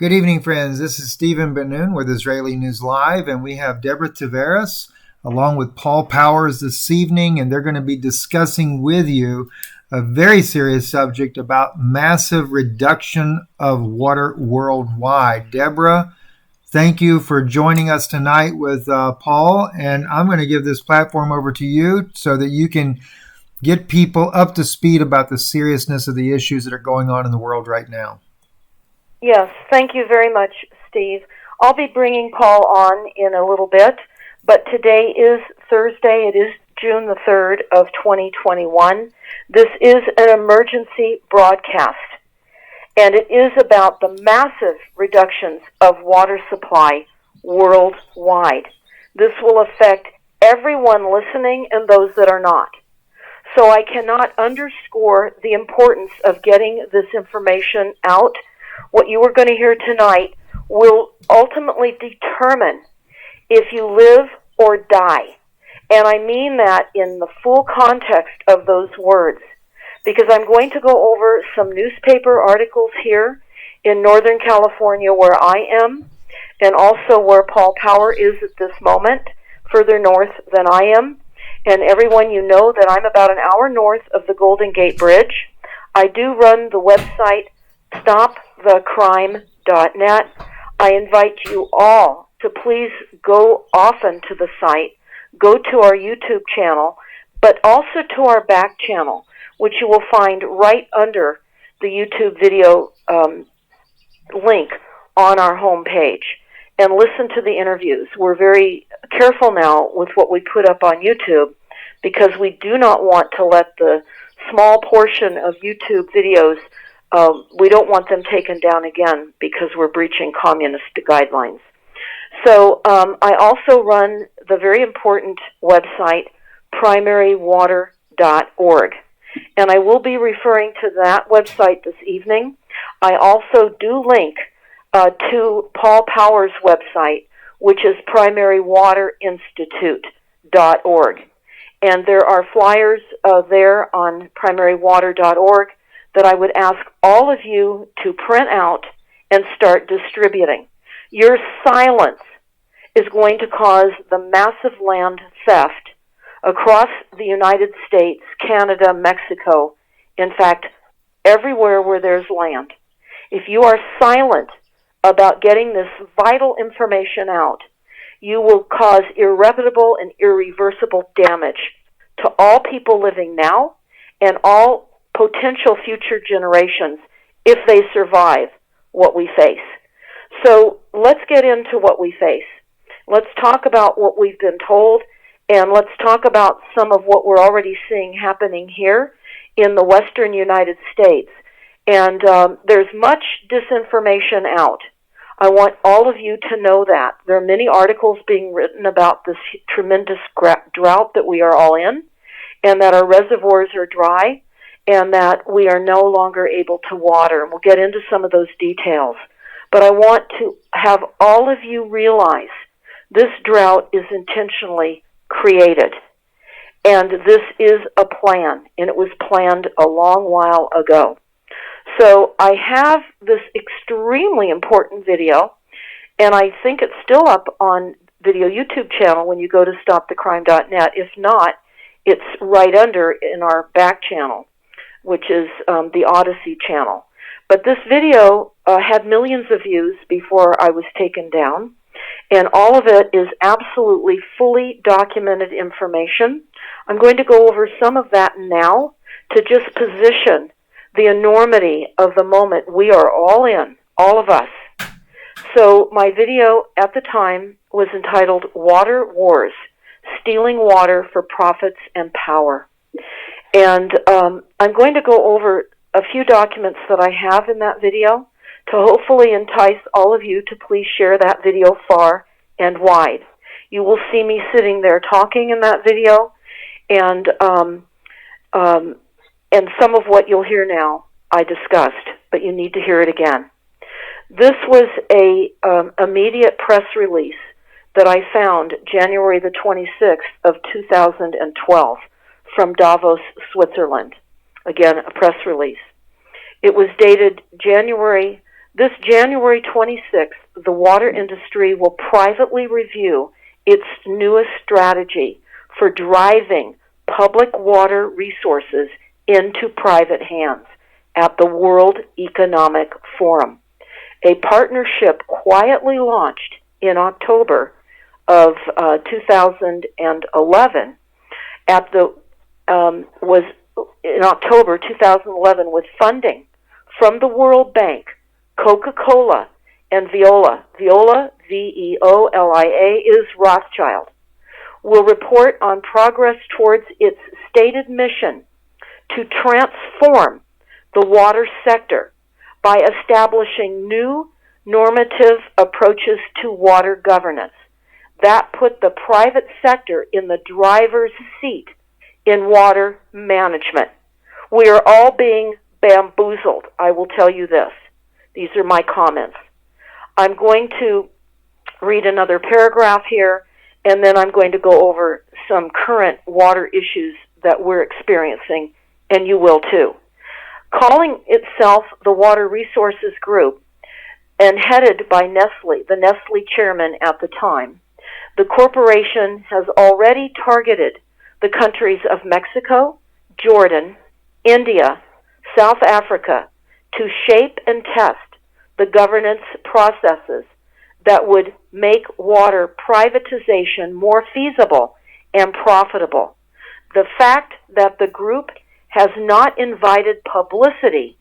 Good evening, friends. This is Stephen Ben-Nun with Israeli News Live, and we have Deborah Tavares along with Paul Powers this evening, and they're going to be discussing with you a very serious subject about massive reduction of water worldwide. Deborah, thank you for joining us tonight with Paul, and I'm going to give this platform over to you so that you can get people up to speed about the seriousness of the issues that are going on in the world right now. Yes, thank you very much, Steve. I'll be bringing Paul on in a little bit, but today is Thursday. It is June the 3rd of 2021. This is an emergency broadcast, and it is about the massive reductions of water supply worldwide. This will affect everyone listening and those that are not. So I cannot underscore the importance of getting this information out. What you are going to hear tonight will ultimately determine if you live or die. And I mean that in the full context of those words, because I'm going to go over some newspaper articles here in Northern California where I am, and also where Paul Power is at this moment, further north than I am. And everyone, you know that I'm about an hour north of the Golden Gate Bridge. I do run the website stopthecrime.net. I invite you all to please go often to the site, go to our YouTube channel, but also to our back channel, which you will find right under the YouTube video link on our homepage, and listen to the interviews. We're very careful now with what we put up on YouTube because we do not want to let the small portion of YouTube videos, we don't want them taken down again because we're breaching communist guidelines. So I also run the very important website, primarywater.org. And I will be referring to that website this evening. I also do link to Paul Powers' website, which is primarywaterinstitute.org. And there are flyers there on primarywater.org that I would ask all of you to print out and start distributing. Your silence is going to cause the massive land theft across the United States, Canada, Mexico, in fact, everywhere where there's land. If you are silent about getting this vital information out, you will cause irreparable and irreversible damage to all people living now and all potential future generations if they survive what we face. So let's get into what we face. Let's talk about what we've been told, and let's talk about some of what we're already seeing happening here in the western United States. And there's much disinformation out. I want all of you to know that. There are many articles being written about this tremendous drought that we are all in, and that our reservoirs are dry, and that we are no longer able to water. And we'll get into some of those details. But I want to have all of you realize this drought is intentionally created. And this is a plan, and it was planned a long while ago. So I have this extremely important video, and I think it's still up on video YouTube channel when you go to stopthecrime.net. If not, it's right under in our back channel, which is the Odyssey channel. But this video had millions of views before I was taken down, and all of it is absolutely fully documented information. I'm going to go over some of that now to just position the enormity of the moment we are all in, all of us. So my video at the time was entitled Water Wars, Stealing Water for Profits and Power. And I'm going to go over a few documents that I have in that video to hopefully entice all of you to please share that video far and wide. You will see me sitting there talking in that video, and some of what you'll hear now I discussed, but you need to hear it again. This was a immediate press release that I found January the 26th of 2012 from Davos, Switzerland. Again, a press release. It was dated January This January 26th, the water industry will privately review its newest strategy for driving public water resources into private hands at the World Economic Forum. A partnership quietly launched in October of 2011 was in October 2011 with funding from the World Bank, Coca-Cola, and Veolia. Veolia, V-E-O-L-I-A, is Rothschild. Will report on progress towards its stated mission to transform the water sector by establishing new normative approaches to water governance that put the private sector in the driver's seat in water management. We are all being bamboozled, I will tell you this. These are my comments. I'm going to read another paragraph here, and then I'm going to go over some current water issues that we're experiencing, and you will too. Calling itself the Water Resources Group and headed by Nestle, the Nestle chairman at the time, the corporation has already targeted the countries of Mexico, Jordan, India, South Africa to shape and test the governance processes that would make water privatization more feasible and profitable. The fact that the group has not invited publicity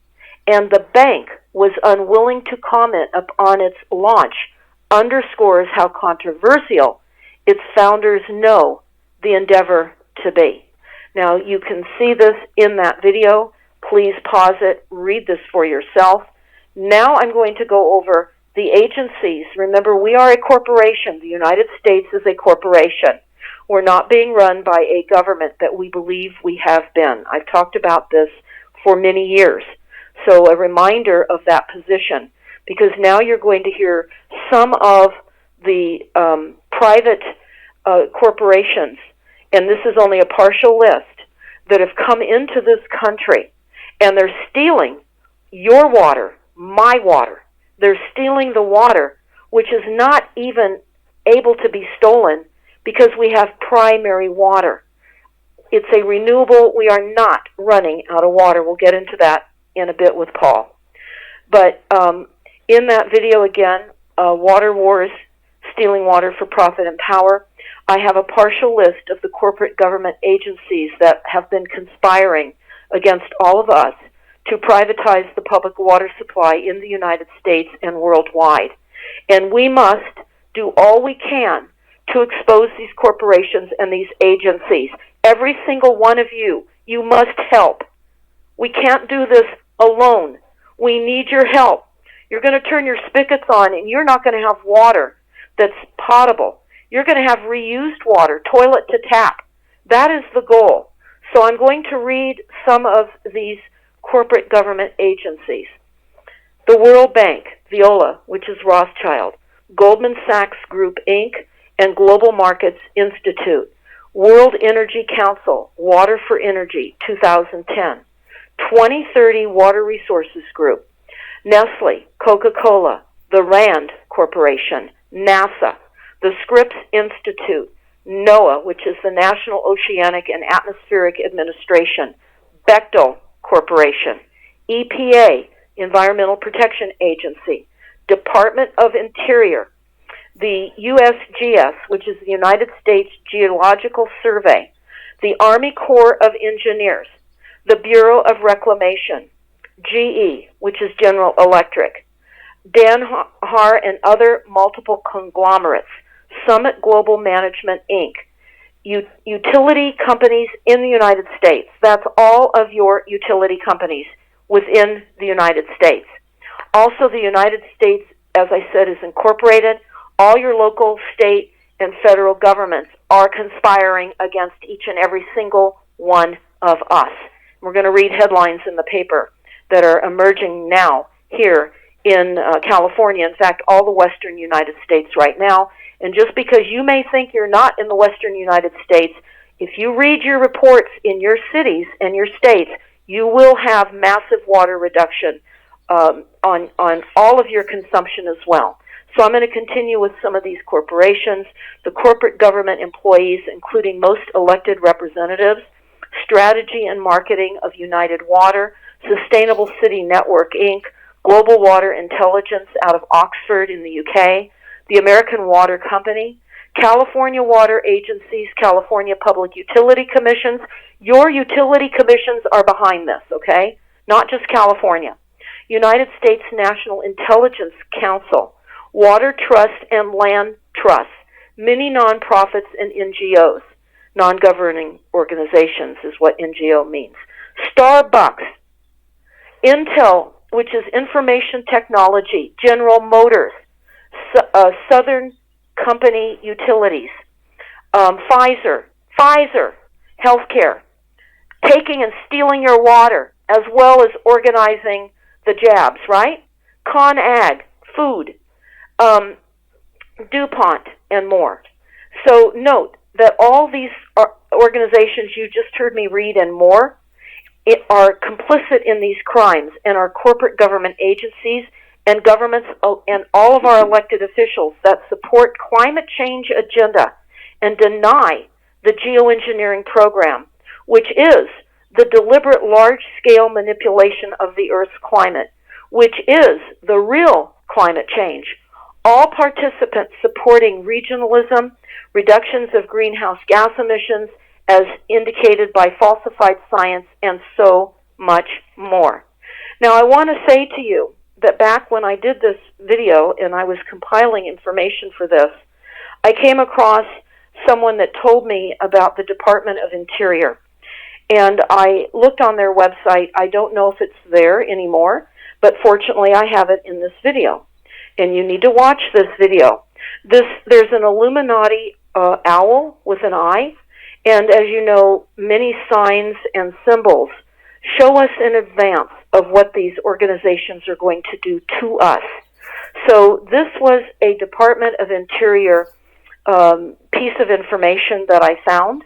and the bank was unwilling to comment upon its launch underscores how controversial its founders know the endeavor to be. Now, you can see this in that video. Please pause it, read this for yourself. Now I'm going to go over the agencies. Remember, we are a corporation. The United States is a corporation. We're not being run by a government that we believe we have been. I've talked about this for many years. So a reminder of that position, because now you're going to hear some of the private corporations, and this is only a partial list, that have come into this country, and they're stealing your water, my water. They're stealing the water, which is not even able to be stolen because we have primary water. It's a renewable. We are not running out of water. We'll get into that in a bit with Paul. But in that video again, Water Wars, Stealing Water for Profit and Power, I have a partial list of the corporate government agencies that have been conspiring against all of us to privatize the public water supply in the United States and worldwide. And we must do all we can to expose these corporations and these agencies. Every single one of you, you must help. We can't do this alone. We need your help. You're going to turn your spigots on and you're not going to have water that's potable. You're going to have reused water, toilet to tap. That is the goal. So I'm going to read some of these corporate government agencies. The World Bank, Veolia, which is Rothschild, Goldman Sachs Group, Inc., and Global Markets Institute, World Energy Council, Water for Energy, 2010, 2030 Water Resources Group, Nestle, Coca-Cola, the RAND Corporation, NASA, the Scripps Institute, NOAA, which is the National Oceanic and Atmospheric Administration, Bechtel Corporation, EPA, Environmental Protection Agency, Department of Interior, the USGS, which is the United States Geological Survey, the Army Corps of Engineers, the Bureau of Reclamation, GE, which is General Electric, Danhar and other multiple conglomerates, Summit Global Management, Inc., utility companies in the United States. That's all of your utility companies within the United States. Also, the United States, as I said, is incorporated. All your local, state, and federal governments are conspiring against each and every single one of us. We're going to read headlines in the paper that are emerging now here in California, in fact, all the western United States right now. And just because you may think you're not in the western United States, if you read your reports in your cities and your states, you will have massive water reduction on all of your consumption as well. So I'm going to continue with some of these corporations, the corporate government employees, including most elected representatives, strategy and marketing of United Water, Sustainable City Network, Inc., Global Water Intelligence out of Oxford in the UK, the American Water Company, California Water Agencies, California Public Utility Commissions. Your utility commissions are behind this, okay? Not just California. United States National Intelligence Council, Water Trust and Land Trusts, many nonprofits and NGOs. Non-governing organizations is what NGO means. Starbucks, Intel, which is information technology, General Motors, Southern Company Utilities, Pfizer, Healthcare, taking and stealing your water, as well as organizing the jabs, right? ConAg, food, DuPont, and more. So note that all these organizations you just heard me read and more are complicit in these crimes, and our corporate government agencies and governments and all of our elected officials that support climate change agenda and deny the geoengineering program, which is the deliberate large-scale manipulation of the Earth's climate, which is the real climate change. All participants supporting regionalism, reductions of greenhouse gas emissions as indicated by falsified science, and so much more. Now, I want to say to you that back when I did this video and I was compiling information for this, I came across someone that told me about the Department of Interior. And I looked on their website. I don't know if it's there anymore, but fortunately I have it in this video. And you need to watch this video. There's an Illuminati owl with an eye, and as you know, many signs and symbols show us in advance of what these organizations are going to do to us. So this was a Department of Interior piece of information that I found,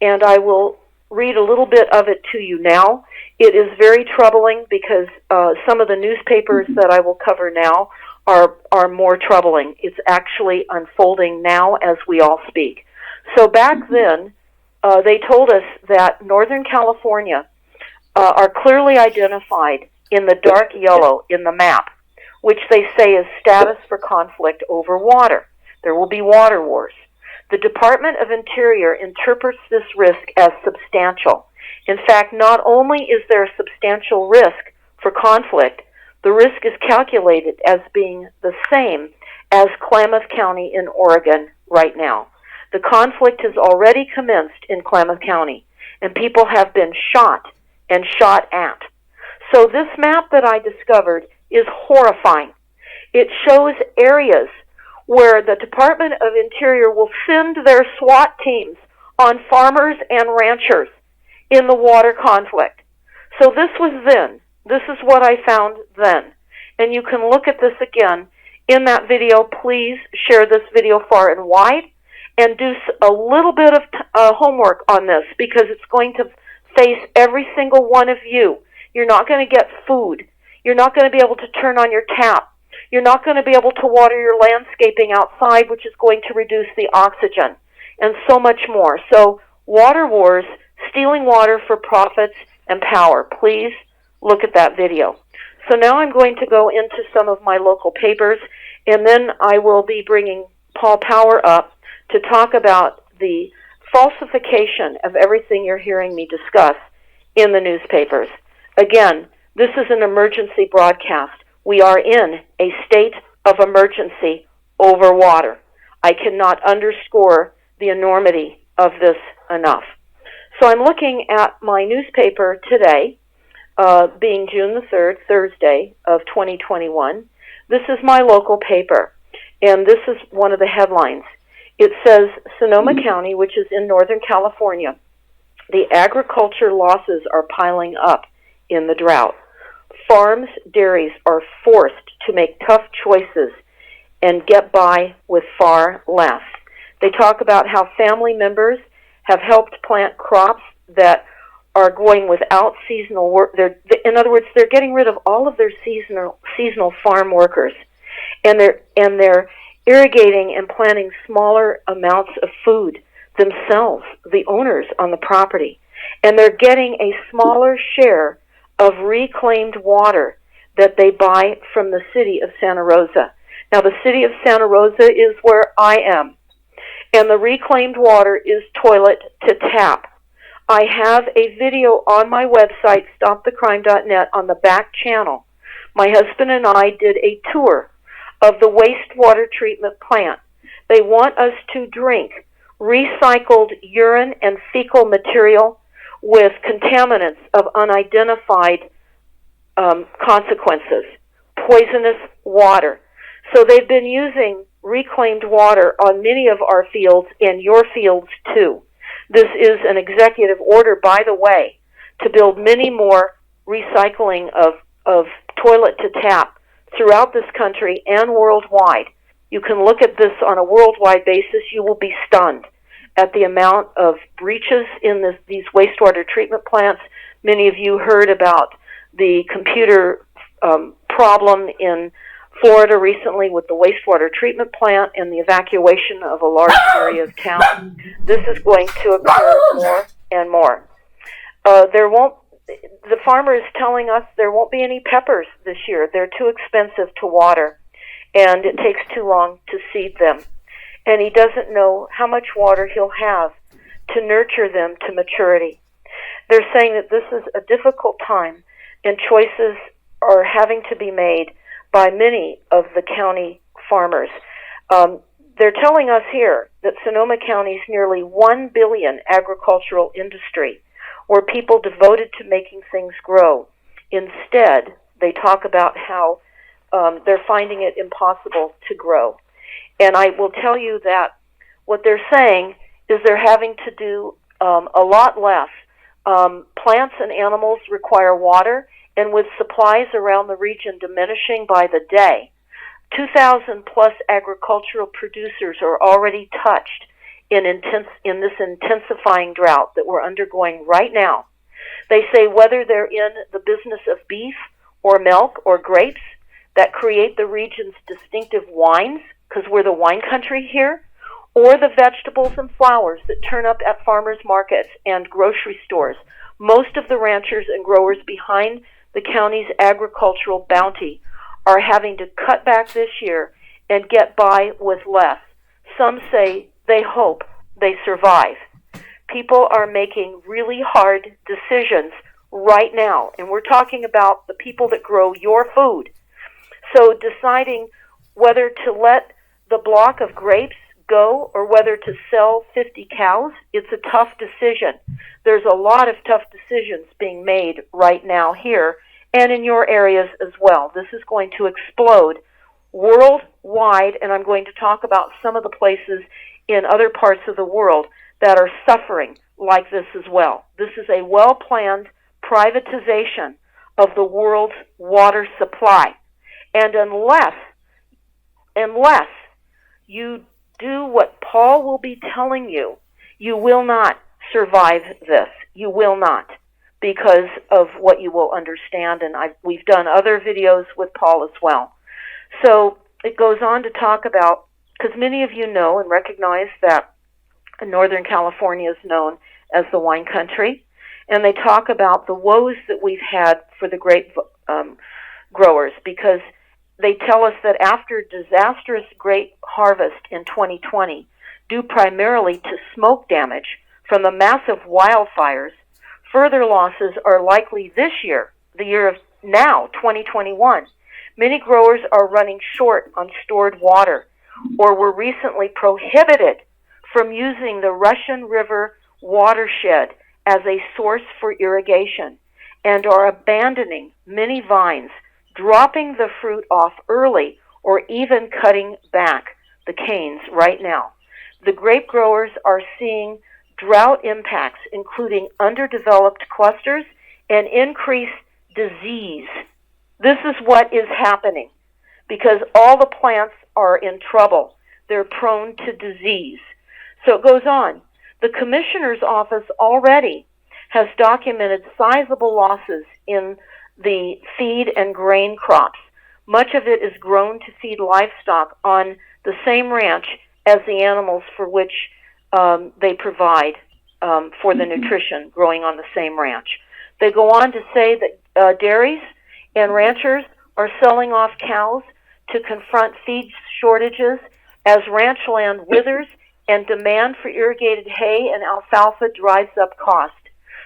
and I will read a little bit of it to you now. It is very troubling because some of the newspapers that I will cover now are more troubling. It's actually unfolding now as we all speak. So back then, they told us that Northern California are clearly identified in the dark yellow in the map, which they say is status for conflict over water. There will be water wars. The Department of Interior interprets this risk as substantial. In fact, not only is there a substantial risk for conflict, the risk is calculated as being the same as Klamath County in Oregon right now. The conflict has already commenced in Klamath County, and people have been shot and shot at. So this map that I discovered is horrifying. It shows areas where the Department of Interior will send their SWAT teams on farmers and ranchers in the water conflict. So this was then. This is what I found then. And you can look at this again in that video. Please share this video far and wide and do a little bit of homework on this, because it's going to face every single one of you. You're not going to get food. You're not going to be able to turn on your tap. You're not going to be able to water your landscaping outside, which is going to reduce the oxygen, and so much more. So water wars, stealing water for profits and power. Please look at that video. So now I'm going to go into some of my local papers, and then I will be bringing Paul Power up to talk about the falsification of everything you're hearing me discuss in the newspapers. Again, this is an emergency broadcast. We are in a state of emergency over water. I cannot underscore the enormity of this enough. So I'm looking at my newspaper today, being June the 3rd, Thursday of 2021. This is my local paper, and this is one of the headlines. It says, Sonoma County, which is in Northern California, the agriculture losses are piling up in the drought. Farms, dairies are forced to make tough choices and get by with far less. They talk about how family members have helped plant crops that are going without seasonal work. In other words, they're getting rid of all of their seasonal farm workers, and they're irrigating and planting smaller amounts of food themselves, the owners on the property, and they're getting a smaller share of reclaimed water that they buy from the city of Santa Rosa. Now, the city of Santa Rosa is where I am, and the reclaimed water is toilet to tap. I have a video on my website, stopthecrime.net, on the back channel. My husband and I did a tour of the wastewater treatment plant. They want us to drink recycled urine and fecal material with contaminants of unidentified consequences, poisonous water. So they've been using reclaimed water on many of our fields and your fields too. This is an executive order, by the way, to build many more recycling of toilet to tap throughout this country and worldwide. You can look at this on a worldwide basis. You will be stunned at the amount of breaches in these wastewater treatment plants. Many of you heard about the computer problem in Florida recently with the wastewater treatment plant and the evacuation of a large area of town. This is going to occur more and more. The farmer is telling us there won't be any peppers this year. They're too expensive to water, and it takes too long to seed them. And he doesn't know how much water he'll have to nurture them to maturity. They're saying that this is a difficult time, and choices are having to be made by many of the county farmers. They're telling us here that Sonoma County's nearly $1 billion agricultural industry, where people devoted to making things grow. Instead, they talk about how they're finding it impossible to grow. And I will tell you that what they're saying is they're having to do a lot less. Plants and animals require water, and with supplies around the region diminishing by the day, 2,000 plus agricultural producers are already touched in this intensifying drought that we're undergoing right now. They say whether they're in the business of beef or milk or grapes that create the region's distinctive wines, because we're the wine country here, or the vegetables and flowers that turn up at farmers markets and grocery stores, most of the ranchers and growers behind the county's agricultural bounty are having to cut back this year and get by with less. Some say they hope they survive. People are making really hard decisions right now, and we're talking about the people that grow your food. So deciding whether to let the block of grapes go or whether to sell 50 cows, it's a tough decision. There's a lot of tough decisions being made right now here and in your areas as well. This is going to explode worldwide, and I'm going to talk about some of the places in other parts of the world that are suffering like this as well. This is a well-planned privatization of the world's water supply. And unless you do what Paul will be telling you, you will not survive this. You will not, because of what you will understand. And we've done other videos with Paul as well. So it goes on to talk about, because many of you know and recognize that Northern California is known as the wine country, and they talk about the woes that we've had for the grape growers, because they tell us that after disastrous grape harvest in 2020, due primarily to smoke damage from the massive wildfires, further losses are likely this year, the year of now, 2021. Many growers are running short on stored water, or were recently prohibited from using the Russian River watershed as a source for irrigation, and are abandoning many vines, dropping the fruit off early, or even cutting back the canes right now. The grape growers are seeing drought impacts, including underdeveloped clusters and increased disease. This is what is happening because all the plants are in trouble. They're prone to disease. So it goes on. The commissioner's office already has documented sizable losses in the feed and grain crops. Much of it is grown to feed livestock on the same ranch as the animals for which they provide for the nutrition growing on the same ranch. They go on to say that dairies and ranchers are selling off cows to confront feed shortages as ranch land withers and demand for irrigated hay and alfalfa drives up cost.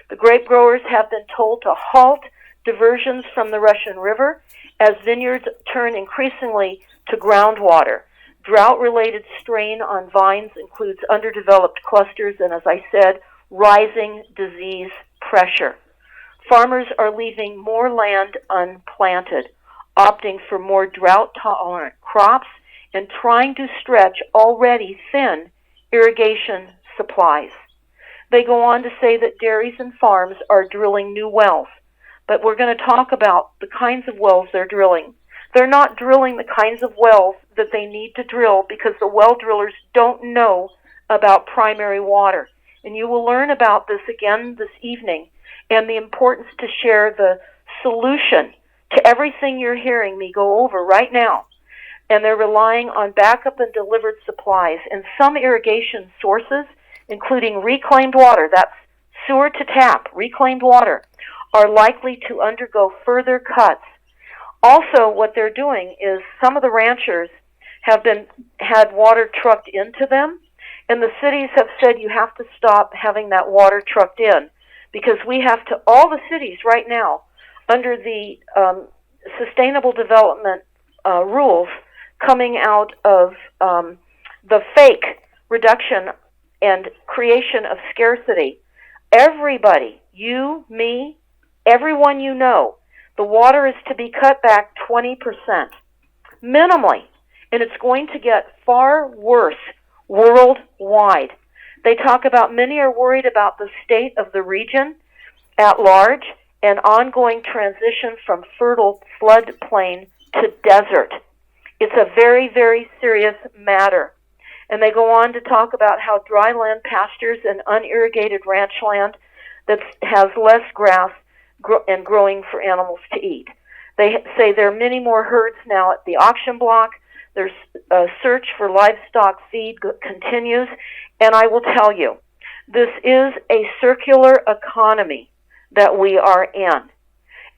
The grape growers have been told to halt diversions from the Russian River as vineyards turn increasingly to groundwater. Drought-related strain on vines includes underdeveloped clusters and, as I said, rising disease pressure. Farmers are leaving more land unplanted, opting for more drought-tolerant crops, and trying to stretch already thin irrigation supplies. They go on to say that dairies and farms are drilling new wells, but we're going to talk about the kinds of wells they're drilling. They're not drilling the kinds of wells that they need to drill because the well drillers don't know about primary water. And you will learn about this again this evening and the importance to share the solution to everything you're hearing me go over right now. And they're relying on backup and delivered supplies. And some irrigation sources, including reclaimed water, that's sewer to tap, reclaimed water, are likely to undergo further cuts. Also, what they're doing is some of the ranchers have had water trucked into them, and the cities have said you have to stop having that water trucked in because we have to, all the cities right now, under the sustainable development rules coming out of the fake reduction and creation of scarcity, everybody, you, me, everyone you know, the water is to be cut back 20%, minimally, and it's going to get far worse worldwide. They talk about many are worried about the state of the region at large and ongoing transition from fertile floodplain to desert. It's a very, very serious matter. And they go on to talk about how dry land pastures and unirrigated ranch land that has less grass and growing for animals to eat. They say there are many more herds now at the auction block. There's a search for livestock feed continues. And I will tell you, this is a circular economy that we are in.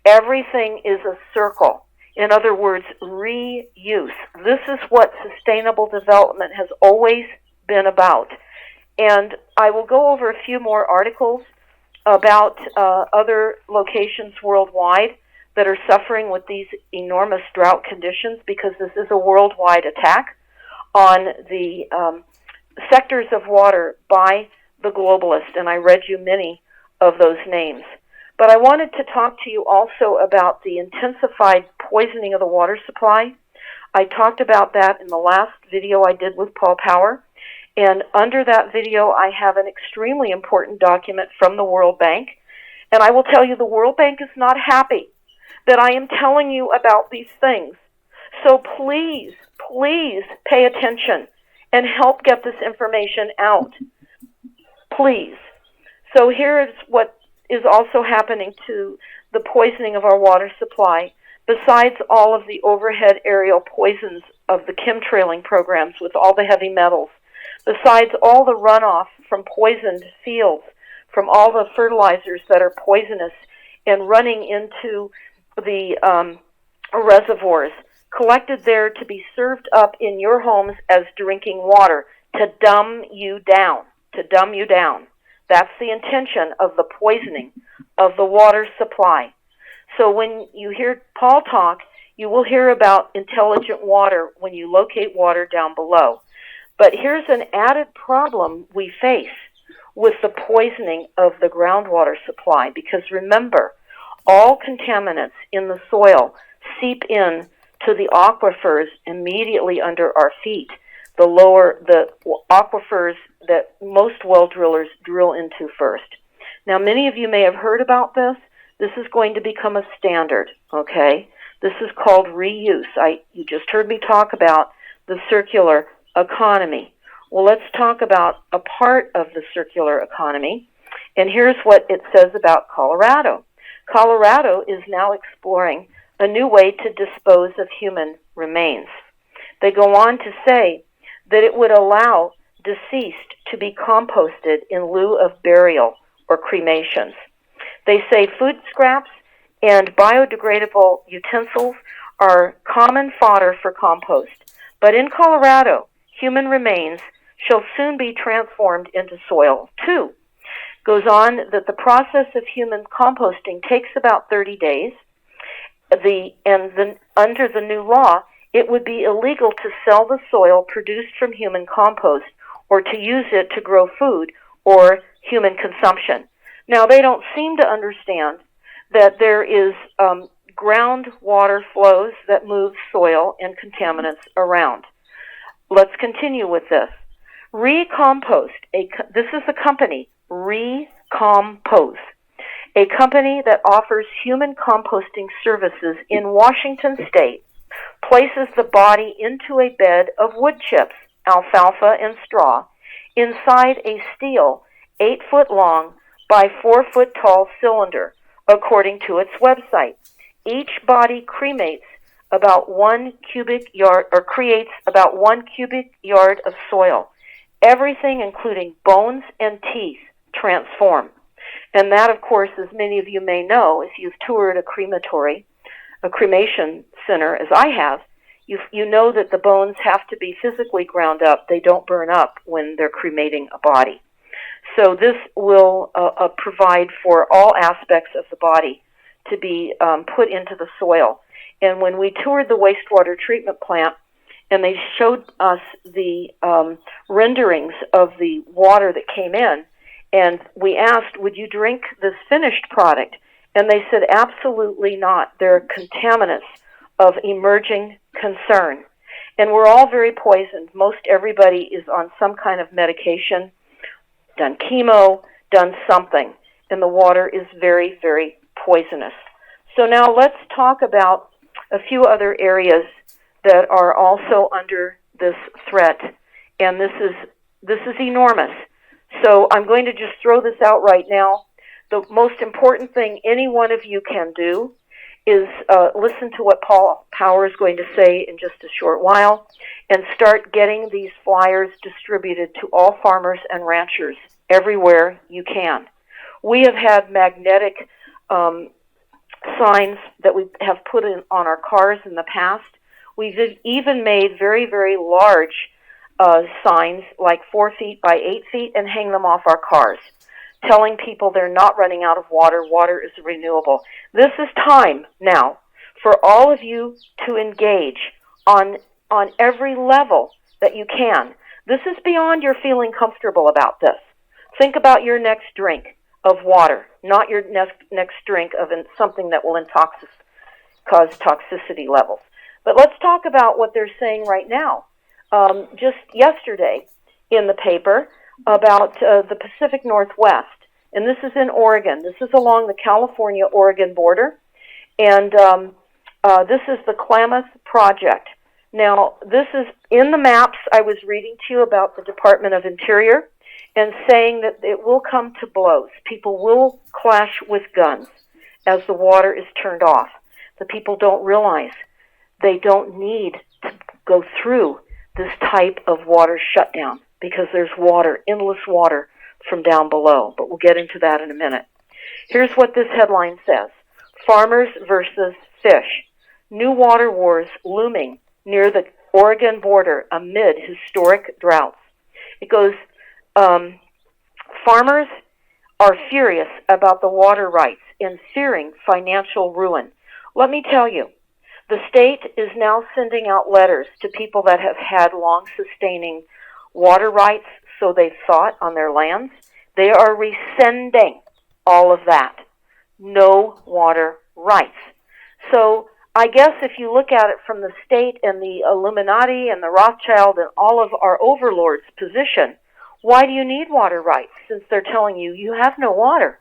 Everything is a circle. In other words, reuse. This is what sustainable development has always been about. And I will go over a few more articles about other locations worldwide that are suffering with these enormous drought conditions because this is a worldwide attack on the sectors of water by the globalists, and I read you many of those names. But I wanted to talk to you also about the intensified poisoning of the water supply. I talked about that in the last video I did with Paul Power. And under that video, I have an extremely important document from the World Bank. And I will tell you, the World Bank is not happy that I am telling you about these things. So please, please pay attention and help get this information out. Please. So here is what is also happening to the poisoning of our water supply, besides all of the overhead aerial poisons of the chemtrailing programs with all the heavy metals, besides all the runoff from poisoned fields, from all the fertilizers that are poisonous and running into the reservoirs, collected there to be served up in your homes as drinking water, to dumb you down, to dumb you down. That's the intention of the poisoning of the water supply. So when you hear Paul talk, you will hear about intelligent water when you locate water down below. But here's an added problem we face with the poisoning of the groundwater supply, because remember, all contaminants in the soil seep in to the aquifers immediately under our feet, the aquifers that most well drillers drill into first. Now, many of you may have heard about this. This is going to become a standard, okay? This is called reuse. You just heard me talk about the circular economy. Well, let's talk about a part of the circular economy, And here's what it says about Colorado. Colorado is now exploring a new way to dispose of human remains. They go on to say that it would allow deceased to be composted in lieu of burial or cremations. They say food scraps and biodegradable utensils are common fodder for compost. But in Colorado, human remains shall soon be transformed into soil, too. Goes on that the process of human composting takes about 30 days. Under the new law, it would be illegal to sell the soil produced from human compost or to use it to grow food or human consumption. Now, they don't seem to understand that there is groundwater flows that move soil and contaminants around. Let's continue with this. Recompost, this is the company, Recompose, a company that offers human composting services in Washington State, places the body into a bed of wood chips, alfalfa, and straw inside a steel 8-foot long by 4-foot tall cylinder, according to its website. Each body cremates about 1 cubic yard, or creates about 1 cubic yard of soil. Everything, including bones and teeth, transform. And that, of course, as many of you may know, if you've toured a cremation center, as I have, you know that the bones have to be physically ground up. They don't burn up when they're cremating a body. So this will provide for all aspects of the body to be put into the soil. And when we toured the wastewater treatment plant, and they showed us the renderings of the water that came in, and we asked, would you drink this finished product? And they said, absolutely not. There are contaminants of emerging concern. And we're all very poisoned. Most everybody is on some kind of medication, done chemo, done something. And the water is very, very poisonous. So now let's talk about a few other areas that are also under this threat. And this is enormous. So I'm going to just throw this out right now. The most important thing any one of you can do is listen to what Paul Power is going to say in just a short while and start getting these flyers distributed to all farmers and ranchers everywhere you can. We have had magnetic signs that we have put in on our cars in the past. We've even made very, very large signs, like 4 feet by 8 feet, and hang them off our cars, telling people they're not running out of water. Water is renewable. This is time now for all of you to engage on every level that you can. This is beyond your feeling comfortable about this. Think about your next drink of water, not your next drink of something that will cause toxicity levels. But let's talk about what they're saying right now. Just yesterday in the paper about the Pacific Northwest, and this is in Oregon. This is along the California-Oregon border, and this is the Klamath Project. Now, this is in the maps I was reading to you about the Department of Interior, and saying that it will come to blows. People will clash with guns as the water is turned off. The people don't realize they don't need to go through this type of water shutdown because there's water, endless water from down below. But we'll get into that in a minute. Here's what this headline says. Farmers versus fish. New water wars looming near the Oregon border amid historic droughts. It goes, farmers are furious about the water rights and fearing financial ruin. Let me tell you, the state is now sending out letters to people that have had long-sustaining water rights, so they've thought, on their lands. They are rescinding all of that. No water rights. So I guess if you look at it from the state and the Illuminati and the Rothschild and all of our overlords' position, why do you need water rights since they're telling you you have no water?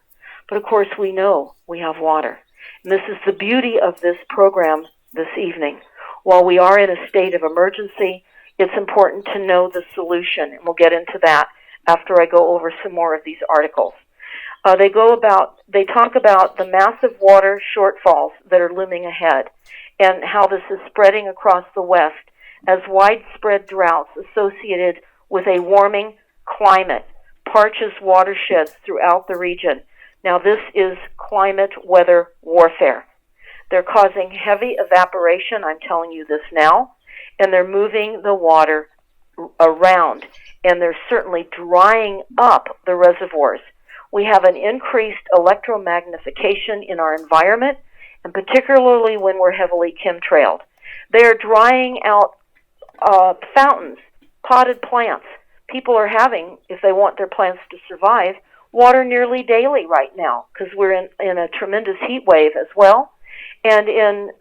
But of course we know we have water. And this is the beauty of this program this evening. While we are in a state of emergency, it's important to know the solution, and we'll get into that after I go over some more of these articles. They talk about the massive water shortfalls that are looming ahead and how this is spreading across the West as widespread droughts associated with a warming climate parches watersheds throughout the region. Now, this is climate weather warfare. They're causing heavy evaporation, I'm telling you this now, and they're moving the water around, and they're certainly drying up the reservoirs. We have an increased electromagnification in our environment, and particularly when we're heavily chemtrailed. They are drying out fountains, potted plants. People are having, if they want their plants to survive, water nearly daily right now because we're in a tremendous heat wave as well. And in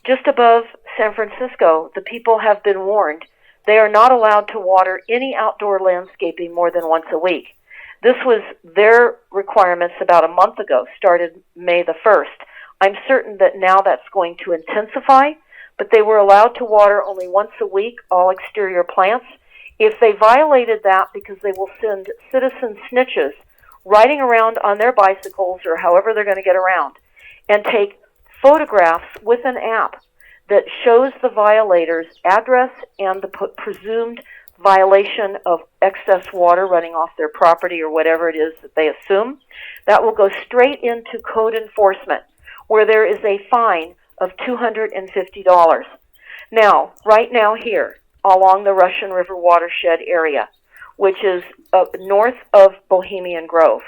just above San Francisco, the people have been warned they are not allowed to water any outdoor landscaping more than once a week. This was their requirements about a month ago, started May the 1st. I'm certain that now that's going to intensify, but they were allowed to water only once a week all exterior plants. If they violated that, because they will send citizen snitches riding around on their bicycles or however they're going to get around and take photographs with an app that shows the violator's address and the presumed violation of excess water running off their property or whatever it is that they assume, that will go straight into code enforcement, where there is a fine of $250. Now, right now here, along the Russian River watershed area, which is up north of Bohemian Grove,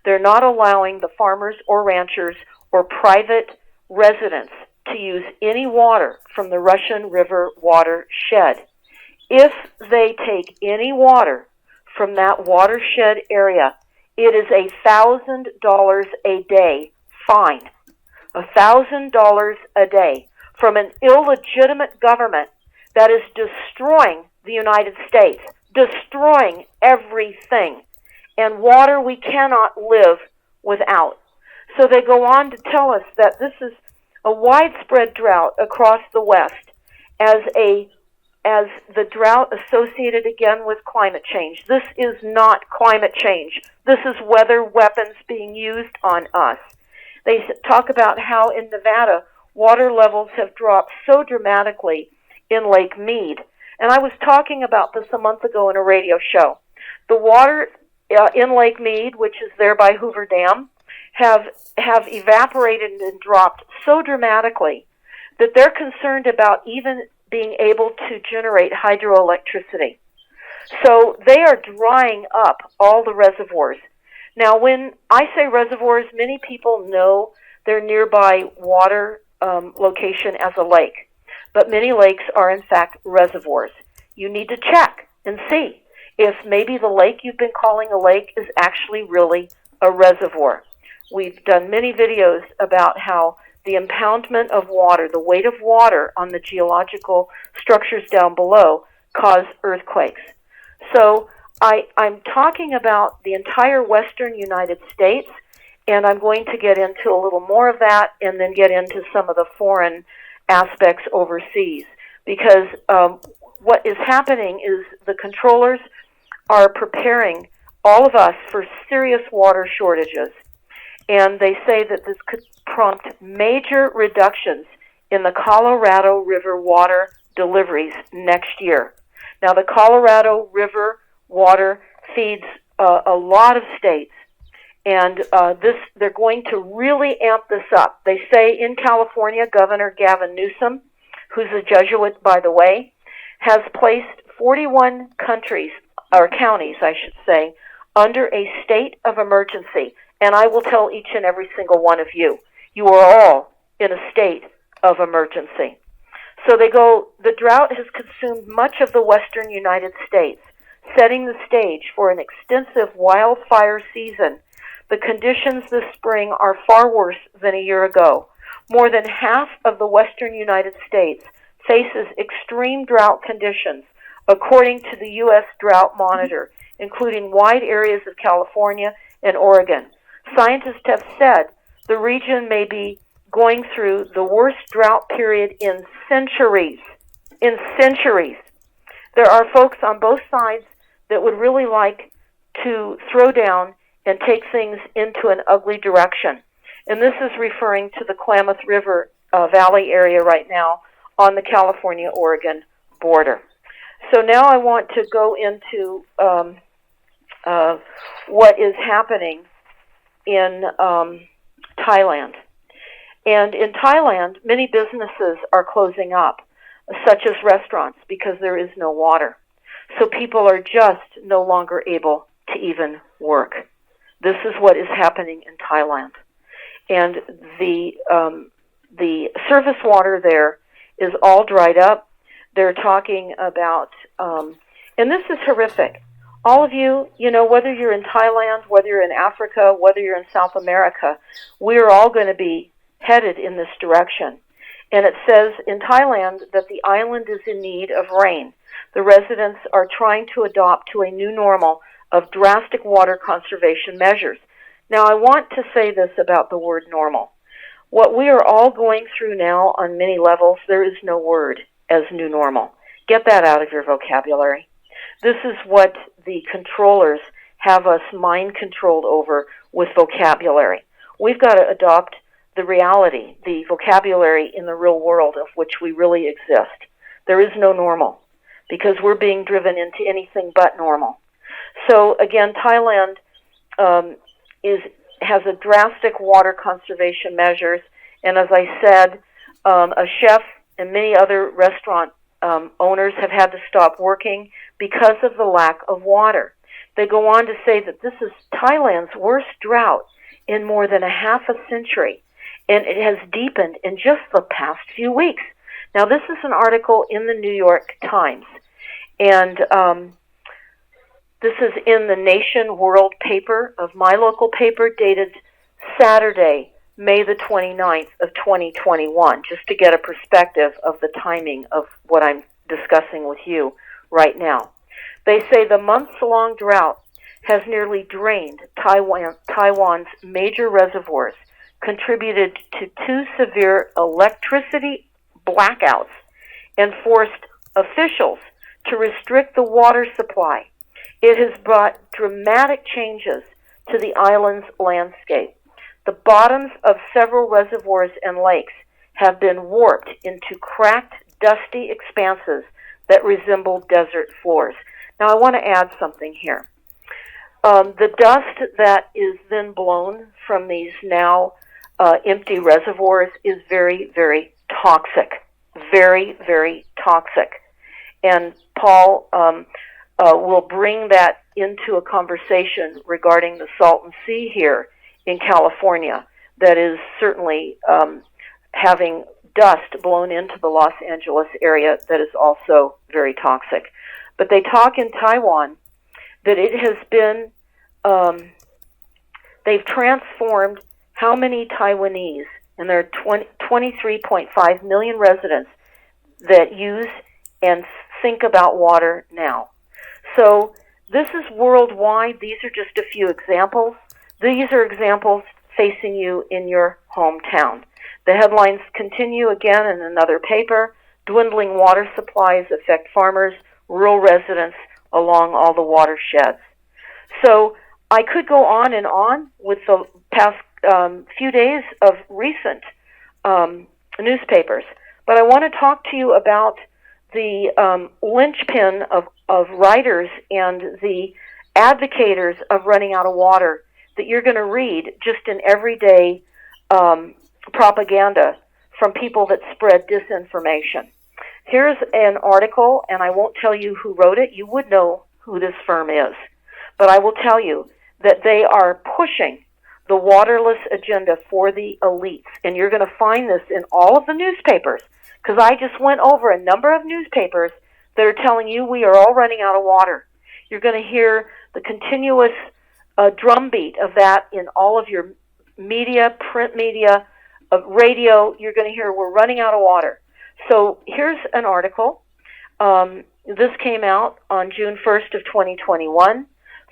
they're not allowing the farmers or ranchers or private residents to use any water from the Russian River watershed. If they take any water from that watershed area, it is $1,000 a day fine. $1,000 a day from an illegitimate government that is destroying the United States, destroying everything. And water we cannot live without. So they go on to tell us that this is a widespread drought across the West as the drought associated again with climate change. This is not climate change. This is weather weapons being used on us. They talk about how in Nevada, water levels have dropped so dramatically in Lake Mead. And I was talking about this a month ago in a radio show. The water in Lake Mead, which is there by Hoover Dam, have evaporated and dropped so dramatically that they're concerned about even being able to generate hydroelectricity. So they are drying up all the reservoirs. Now, when I say reservoirs, many people know their nearby water location as a lake. But many lakes are, in fact, reservoirs. You need to check and see if maybe the lake you've been calling a lake is actually really a reservoir. We've done many videos about how the impoundment of water, the weight of water on the geological structures down below, cause earthquakes. So I'm talking about the entire western United States, and I'm going to get into a little more of that and then get into some of the foreign aspects overseas. Because what is happening is the controllers are preparing all of us for serious water shortages. And they say that this could prompt major reductions in the Colorado River water deliveries next year. Now, the Colorado River water feeds a lot of states, and they're going to really amp this up. They say in California, Governor Gavin Newsom, who's a Jesuit, by the way, has placed 41 countries, or counties, I should say, under a state of emergency. And I will tell each and every single one of you, you are all in a state of emergency. So they go, the drought has consumed much of the western United States, setting the stage for an extensive wildfire season. The conditions this spring are far worse than a year ago. More than half of the western United States faces extreme drought conditions, according to the U.S. Drought Monitor, including wide areas of California and Oregon. Scientists have said the region may be going through the worst drought period in centuries. In centuries. There are folks on both sides that would really like to throw down and take things into an ugly direction. And this is referring to the Klamath River Valley area right now on the California-Oregon border. So now I want to go into what is happening in Thailand. And in Thailand, many businesses are closing up, such as restaurants, because there is no water. So people are just no longer able to even work. This is what is happening in Thailand. And the surface water there is all dried up. They're talking about, and this is horrific. All of you, whether you're in Thailand, whether you're in Africa, whether you're in South America, we're all going to be headed in this direction. And it says in Thailand that the island is in need of rain. The residents are trying to adopt to a new normal of drastic water conservation measures. Now, I want to say this about the word normal. What we are all going through now on many levels, there is no word as new normal. Get that out of your vocabulary. This is what the controllers have us mind controlled over with vocabulary. We've got to adopt the reality, the vocabulary in the real world of which we really exist. There is no normal because we're being driven into anything but normal. So again, Thailand has a drastic water conservation measures, and as I said, a chef and many other restaurant owners have had to stop working because of the lack of water. They go on to say that this is Thailand's worst drought in more than a half a century, and it has deepened in just the past few weeks. Now, this is an article in the New York Times, and this is in the Nation World paper of my local paper, dated Saturday, May the 29th of 2021, just to get a perspective of the timing of what I'm discussing with you right now. They say the months-long drought has nearly drained Taiwan's major reservoirs, contributed to 2 severe electricity blackouts, and forced officials to restrict the water supply. It has brought dramatic changes to the island's landscape. The bottoms of several reservoirs and lakes have been warped into cracked, dusty expanses that resemble desert floors. Now, I want to add something here. The dust that is then blown from these now empty reservoirs is very, very toxic. Very, very toxic. And Paul will bring that into a conversation regarding the Salton Sea here in California that is certainly having dust blown into the Los Angeles area that is also very toxic. But they talk in Taiwan that it has been, they've transformed how many Taiwanese, and there are 23.5 million residents that use and think about water now. So this is worldwide. These are just a few examples. These are examples facing you in your hometown. The headlines continue again in another paper. Dwindling water supplies affect farmers, rural residents along all the watersheds. So I could go on and on with the past few days of recent newspapers, but I want to talk to you about the linchpin of writers and the advocators of running out of water that you're going to read just in everyday propaganda from people that spread disinformation. Here's an article, and I won't tell you who wrote it. You would know who this firm is. But I will tell you that they are pushing the waterless agenda for the elites. And you're going to find this in all of the newspapers, because I just went over a number of newspapers that are telling you we are all running out of water. You're going to hear the continuous drumbeat of that in all of your media, print media, radio. You're going to hear we're running out of water. So here's an article. This came out on June 1st of 2021.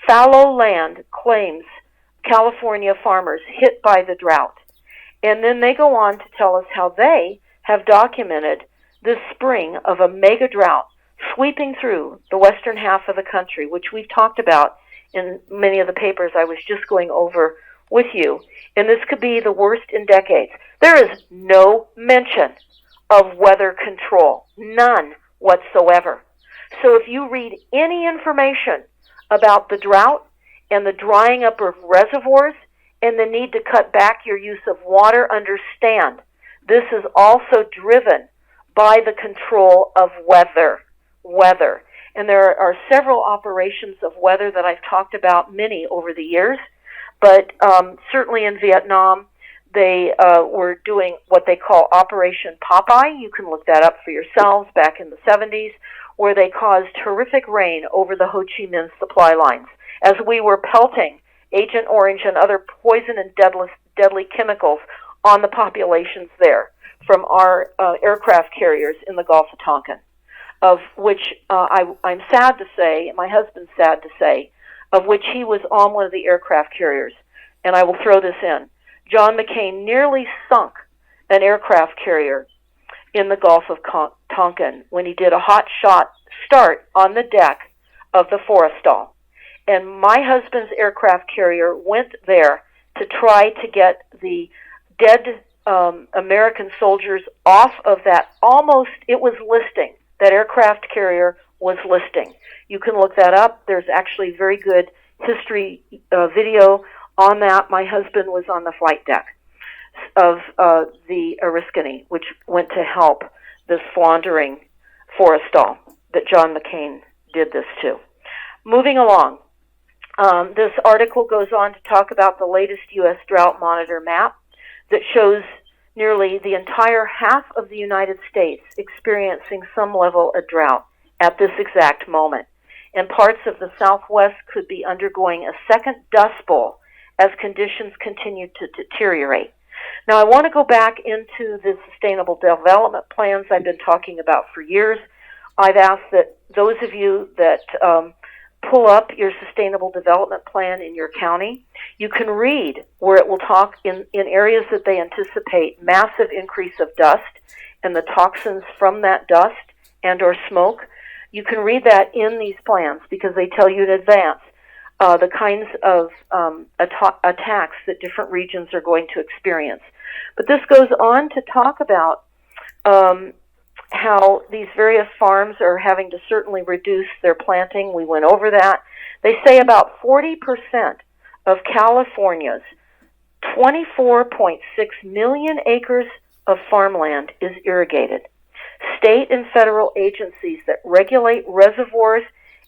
Fallow land claims California farmers hit by the drought. And then they go on to tell us how they have documented this spring of a mega drought sweeping through the western half of the country, which we've talked about in many of the papers I was just going over with you, and this could be the worst in decades. There is no mention of weather control, none whatsoever. So if you read any information about the drought and the drying up of reservoirs and the need to cut back your use of water, understand this is also driven by the control of weather. And there are several operations of weather that I've talked about, many over the years, but certainly in Vietnam, they were doing what they call Operation Popeye. You can look that up for yourselves back in the 70s, where they caused horrific rain over the Ho Chi Minh supply lines as we were pelting Agent Orange and other poison and deadly chemicals on the populations there from our aircraft carriers in the Gulf of Tonkin, of which I'm sad to say, my husband's sad to say, of which he was on one of the aircraft carriers. And I will throw this in. John McCain nearly sunk an aircraft carrier in the Gulf of Tonkin when he did a hot shot start on the deck of the Forrestal. And my husband's aircraft carrier went there to try to get the dead American soldiers off of that. It was listing. That aircraft carrier was listing. You can look that up. There's actually very good history video on that. My husband was on the flight deck of the Oriskany, which went to help this floundering Forrestal that John McCain did this to. Moving along, this article goes on to talk about the latest U.S. Drought Monitor map that shows nearly the entire half of the United States experiencing some level of drought at this exact moment. And parts of the Southwest could be undergoing a second dust bowl as conditions continue to deteriorate. Now, I want to go back into the sustainable development plans I've been talking about for years. I've asked that those of you that pull up your sustainable development plan in your county, you can read where it will talk in areas that they anticipate massive increase of dust and the toxins from that dust and or smoke. You can read that in these plans because they tell you in advance the kinds of attacks that different regions are going to experience. But this goes on to talk about how these various farms are having to certainly reduce their planting. We went over that. They say about 40% of California's 24.6 million acres of farmland is irrigated. State and federal agencies that regulate reservoirs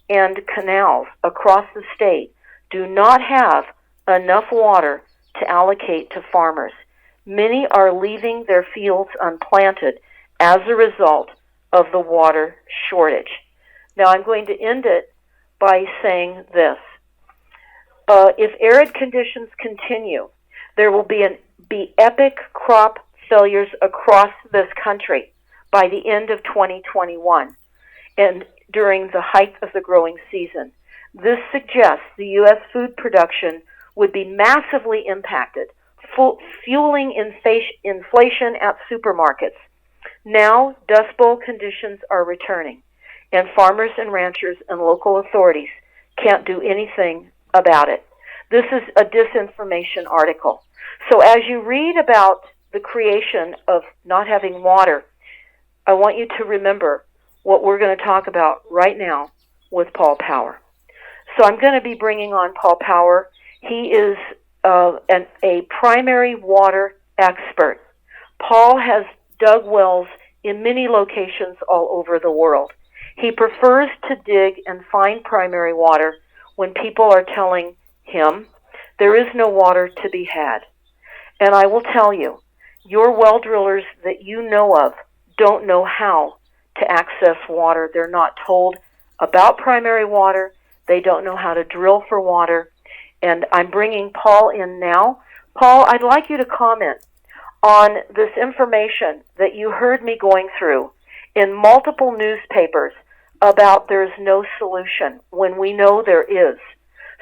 and canals across the state do not have enough water to allocate to farmers. Many are leaving their fields unplanted as a result of the water shortage. Now, I'm going to end it by saying this. If arid conditions continue, there will be epic crop failures across this country by the end of 2021 and during the height of the growing season. This suggests the U.S. food production would be massively impacted, fueling inflation at supermarkets. Now, Dust Bowl conditions are returning, and farmers and ranchers and local authorities can't do anything about it. This is a disinformation article. So as you read about the creation of not having water, I want you to remember what we're going to talk about right now with Paul Power. So I'm going to be bringing on Paul Power. He is a primary water expert. Paul has dug wells in many locations all over the world. He prefers to dig and find primary water when people are telling him there is no water to be had. And I will tell you, your well drillers that you know of don't know how to access water. They're not told about primary water. They don't know how to drill for water. And I'm bringing Paul in now. Paul, I'd like you to comment on this information that you heard me going through in multiple newspapers about there's no solution when we know there is.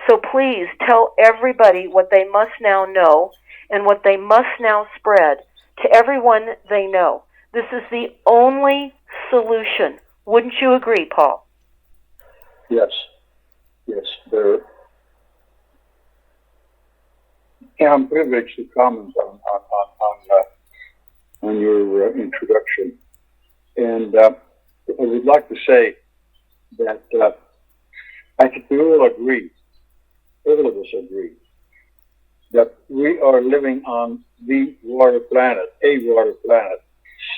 So please tell everybody what they must now know and what they must now spread to everyone they know. This is the only solution. Wouldn't you agree, Paul? Yes. There Yeah, I'm privileged to comment on your introduction, and I would like to say that I think we all agree, all of us agree, that we are living on the water planet, a water planet.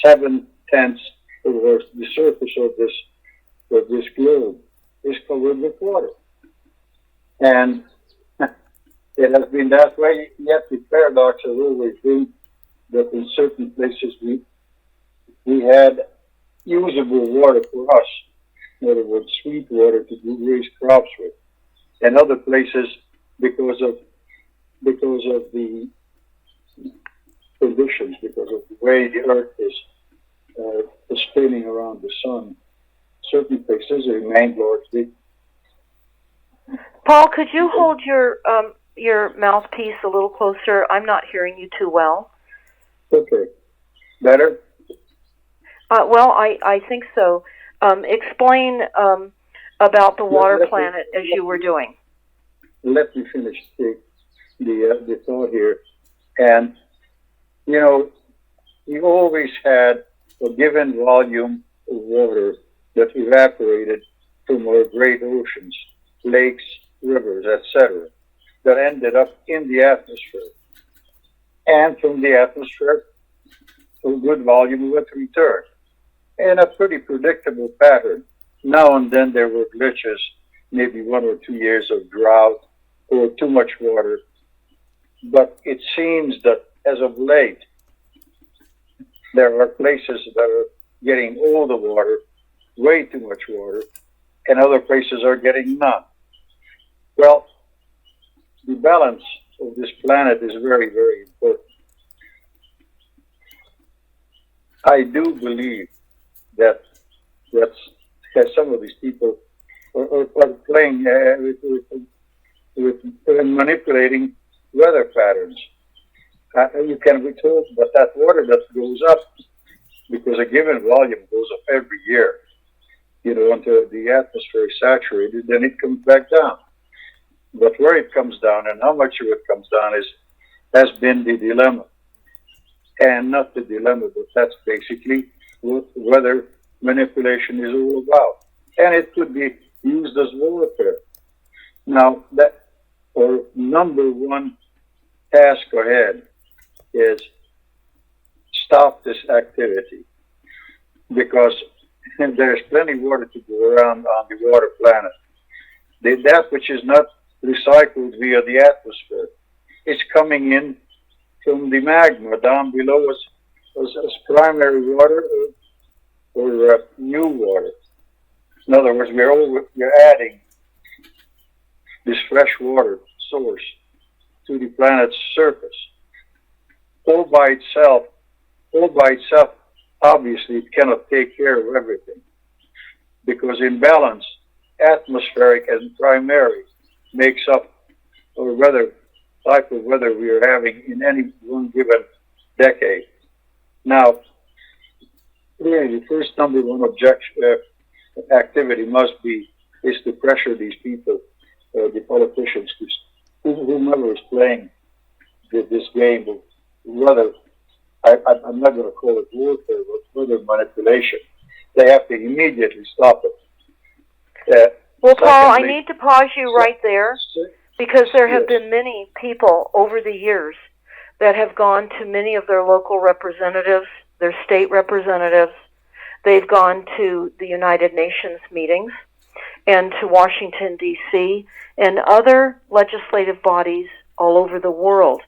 7/10 of the surface of this globe is covered with water, and it has been that way. Yet the paradox has always been that in certain places we had usable water for us, in other words, sweet water to raise crops with, and other places because of the conditions, because of the way the earth is spinning around the sun. Certain places remain largely. Paul, could you hold your mouthpiece a little closer? I'm not hearing you too well. Okay. Better? Well, I think so. Explain about the water planet as you were doing. Let me finish the thought here. And, you know, we always had a given volume of water that evaporated from our great oceans, lakes, rivers, etc., that ended up in the atmosphere. And from the atmosphere, a good volume of it returned in a pretty predictable pattern. Now and then there were glitches, maybe 1 or 2 years of drought or too much water. But it seems that as of late, there are places that are getting all the water, way too much water, and other places are getting none. Well, the balance of this planet is very, very important. I do believe that some of these people are playing with manipulating weather patterns. You can be told that water that goes up, because a given volume goes up every year, until the atmosphere is saturated, then it comes back down. But where it comes down and how much of it comes down has been the dilemma. And not the dilemma, but that's basically what weather manipulation is all about. And it could be used as warfare. Now, our number one task ahead is stop this activity, because there's plenty of water to go around on the water planet. That which is not recycled via the atmosphere is coming in from the magma down below as primary water or new water. In other words, we're adding this fresh water source to the planet's surface. All by itself, obviously it cannot take care of everything, because imbalance, atmospheric and primary, makes up or weather type of weather we are having in any one given decade. Now, really, the first number one activity is to pressure these people, the politicians, whomever is playing this game of weather. I'm not going to call it warfare, but weather manipulation. They have to immediately stop it. Well, Paul, I need to pause you right there, because there have been many people over the years that have gone to many of their local representatives, their state representatives. They've gone to the United Nations meetings and to Washington, D.C., and other legislative bodies all over the world,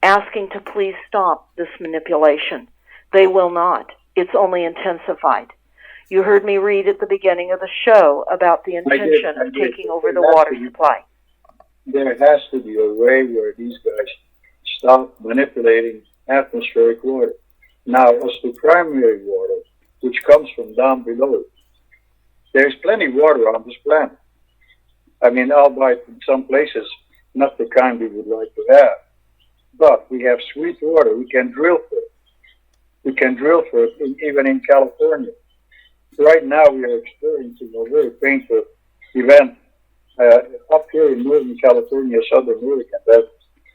asking to please stop this manipulation. They will not. It's only intensified. You heard me read at the beginning of the show about the intention of taking over the water supply. There has to be a way where these guys stop manipulating atmospheric water. Now, as to primary water, which comes from down below, there's plenty of water on this planet. I mean, albeit in some places, not the kind we would like to have. But we have sweet water. We can drill for it. We can drill for it even in California. Right now, we are experiencing a very painful event up here in Northern California, Southern Oregon, that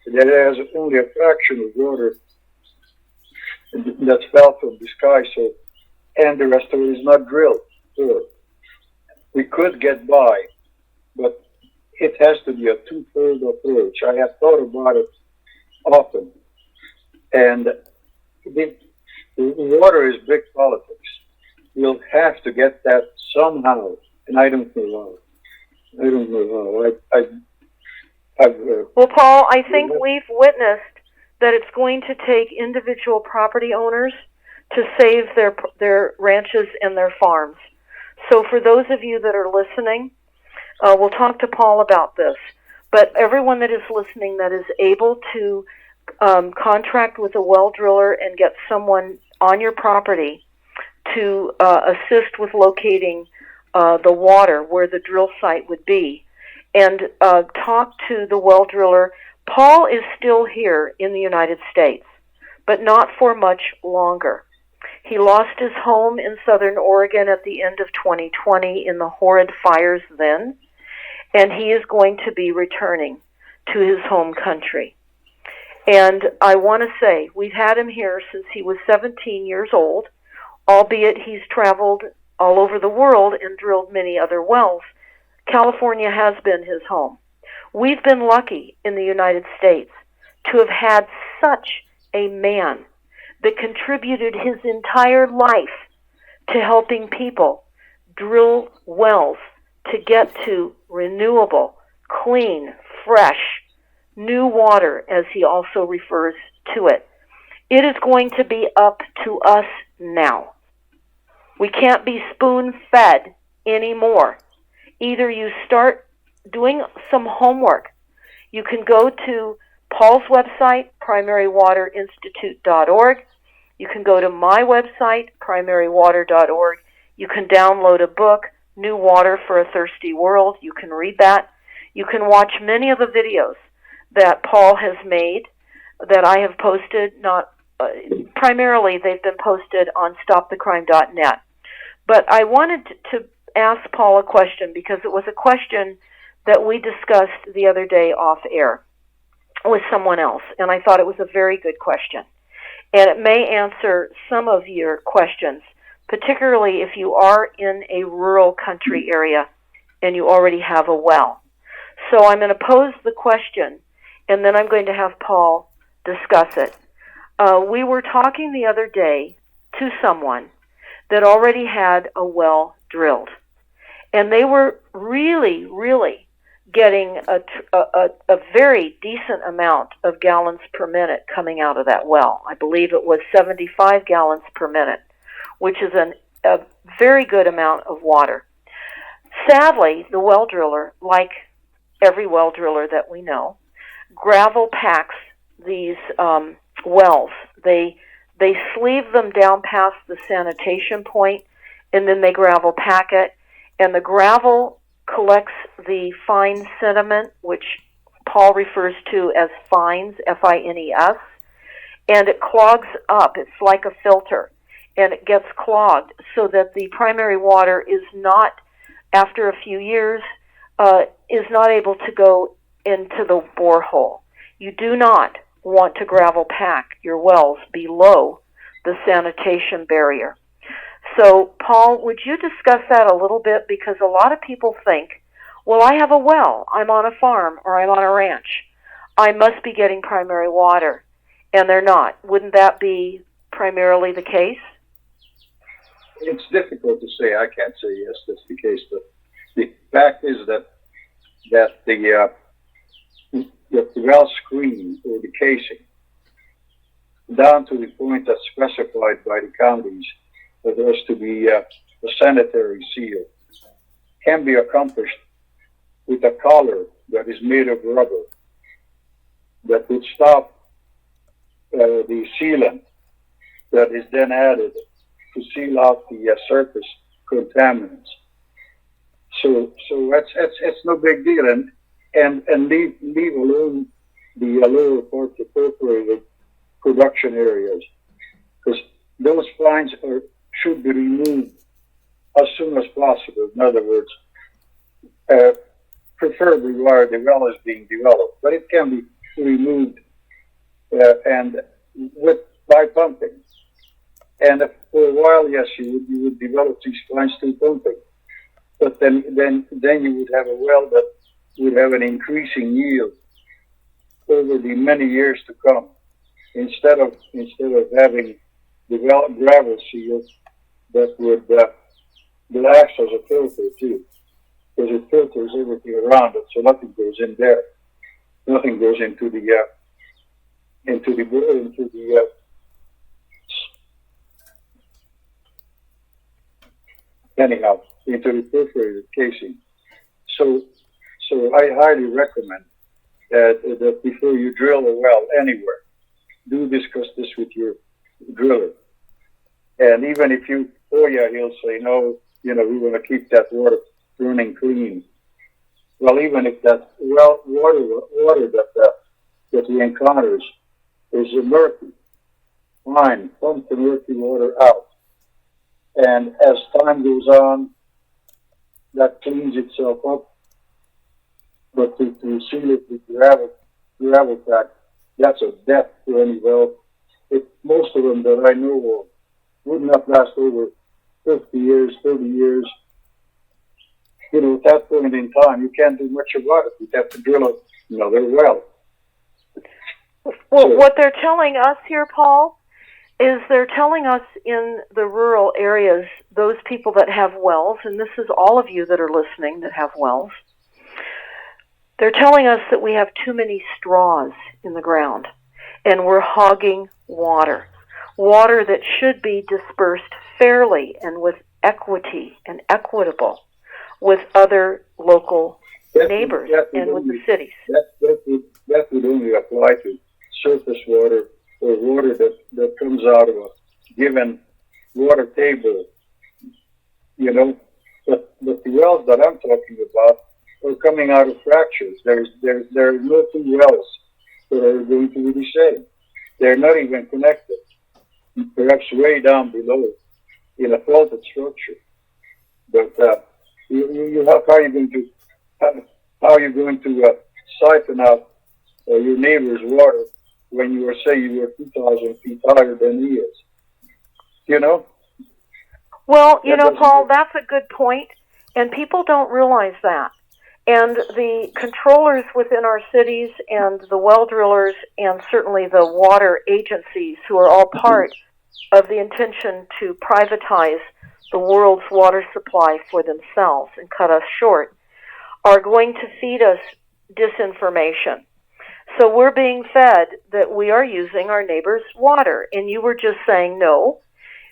that has only a fraction of water that fell from the sky, so, and the rest of it is not drilled. So we could get by, but it has to be a twofold approach. I have thought about it often, and the water is big politics. We'll have to get that somehow, and I don't know how. I don't know how. Well, Paul, I think we've witnessed that it's going to take individual property owners to save their ranches and their farms. So for those of you that are listening, we'll talk to Paul about this. But everyone that is listening that is able to contract with a well driller and get someone on your property to assist with locating the water where the drill site would be, and talk to the well driller. Paul is still here in the United States, but not for much longer. He lost his home in southern Oregon at the end of 2020 in the horrid fires then, and he is going to be returning to his home country. And I want to say, we've had him here since he was 17 years old, albeit he's traveled all over the world and drilled many other wells. California has been his home. We've been lucky in the United States to have had such a man that contributed his entire life to helping people drill wells to get to renewable, clean, fresh, new water, as he also refers to it. It is going to be up to us now. We can't be spoon-fed anymore. Either you start doing some homework. You can go to Paul's website, primarywaterinstitute.org. You can go to my website, primarywater.org. You can download a book, New Water for a Thirsty World. You can read that. You can watch many of the videos that Paul has made that I have posted. Primarily, they've been posted on stopthecrime.net. But I wanted to ask Paul a question because it was a question that we discussed the other day off air with someone else, and I thought it was a very good question. And it may answer some of your questions, particularly if you are in a rural country area and you already have a well. So I'm going to pose the question, and then I'm going to have Paul discuss it. We were talking the other day to someone that already had a well drilled, and they were really, really getting a very decent amount of gallons per minute coming out of that well. I believe it was 75 gallons per minute, which is a very good amount of water. Sadly, the well driller, like every well driller that we know, gravel packs these wells. They sleeve them down past the sanitation point, and then they gravel pack it, and the gravel collects the fine sediment, which Paul refers to as fines, F-I-N-E-S, and it clogs up. It's like a filter, and it gets clogged so that the primary water is not, after a few years, is not able to go into the borehole. You do not want to gravel pack your wells below the sanitation barrier. So, Paul, would you discuss that a little bit? Because a lot of people think, well, I have a well, I'm on a farm, or I'm on a ranch. I must be getting primary water, and they're not. Wouldn't that be primarily the case? It's difficult to say. I can't say yes, that's the case. But the fact is that the well screen or the casing, down to the point that's specified by the counties, that there has to be a sanitary seal, can be accomplished with a collar that is made of rubber that would stop the sealant that is then added to seal out the surface contaminants. So it's no big deal, and leave alone the lower part of perforated production areas, because those fines should be removed as soon as possible. In other words, preferably while the well is being developed, but it can be removed and with by pumping. And for a while, yes, you would develop these plants through pumping, but then you would have a well that would have an increasing yield over the many years to come, instead of having the gravel seal that would act as a filter too, because it filters everything around it, so nothing goes in there, nothing goes into the anyhow, into the perforated casing. So I highly recommend that before you drill a well anywhere, do discuss this with your driller. And even if he'll say, no, we want to keep that water running clean. Well, even if that water that he encounters is murky, fine, pump the murky water out. And as time goes on, that cleans itself up. But to seal it with gravel pack, that's a death to any well. Most of them that I know of would not last over 50 years, 30 years. At that point in time, you can't do much about it. You have to drill another well. Well, what they're telling us here, Paul, is they're telling us in the rural areas, those people that have wells, and this is all of you that are listening that have wells, they're telling us that we have too many straws in the ground, and we're hogging water that should be dispersed fairly and with equity and equitable with other local neighbors and with the cities. That would only apply to surface water or water that comes out of a given water table, But the wells that I'm talking about are coming out of fractures. There are no two wells that are going to be the same. They're not even connected. Perhaps way down below in a faulted structure. But how are you going to siphon out your neighbor's water when you are 2,000 feet higher than he is? Well, Paul, that's a good point, and people don't realize that. And the controllers within our cities and the well drillers and certainly the water agencies, who are all part of the intention to privatize the world's water supply for themselves and cut us short, are going to feed us disinformation. So we're being fed that we are using our neighbor's water. And you were just saying no.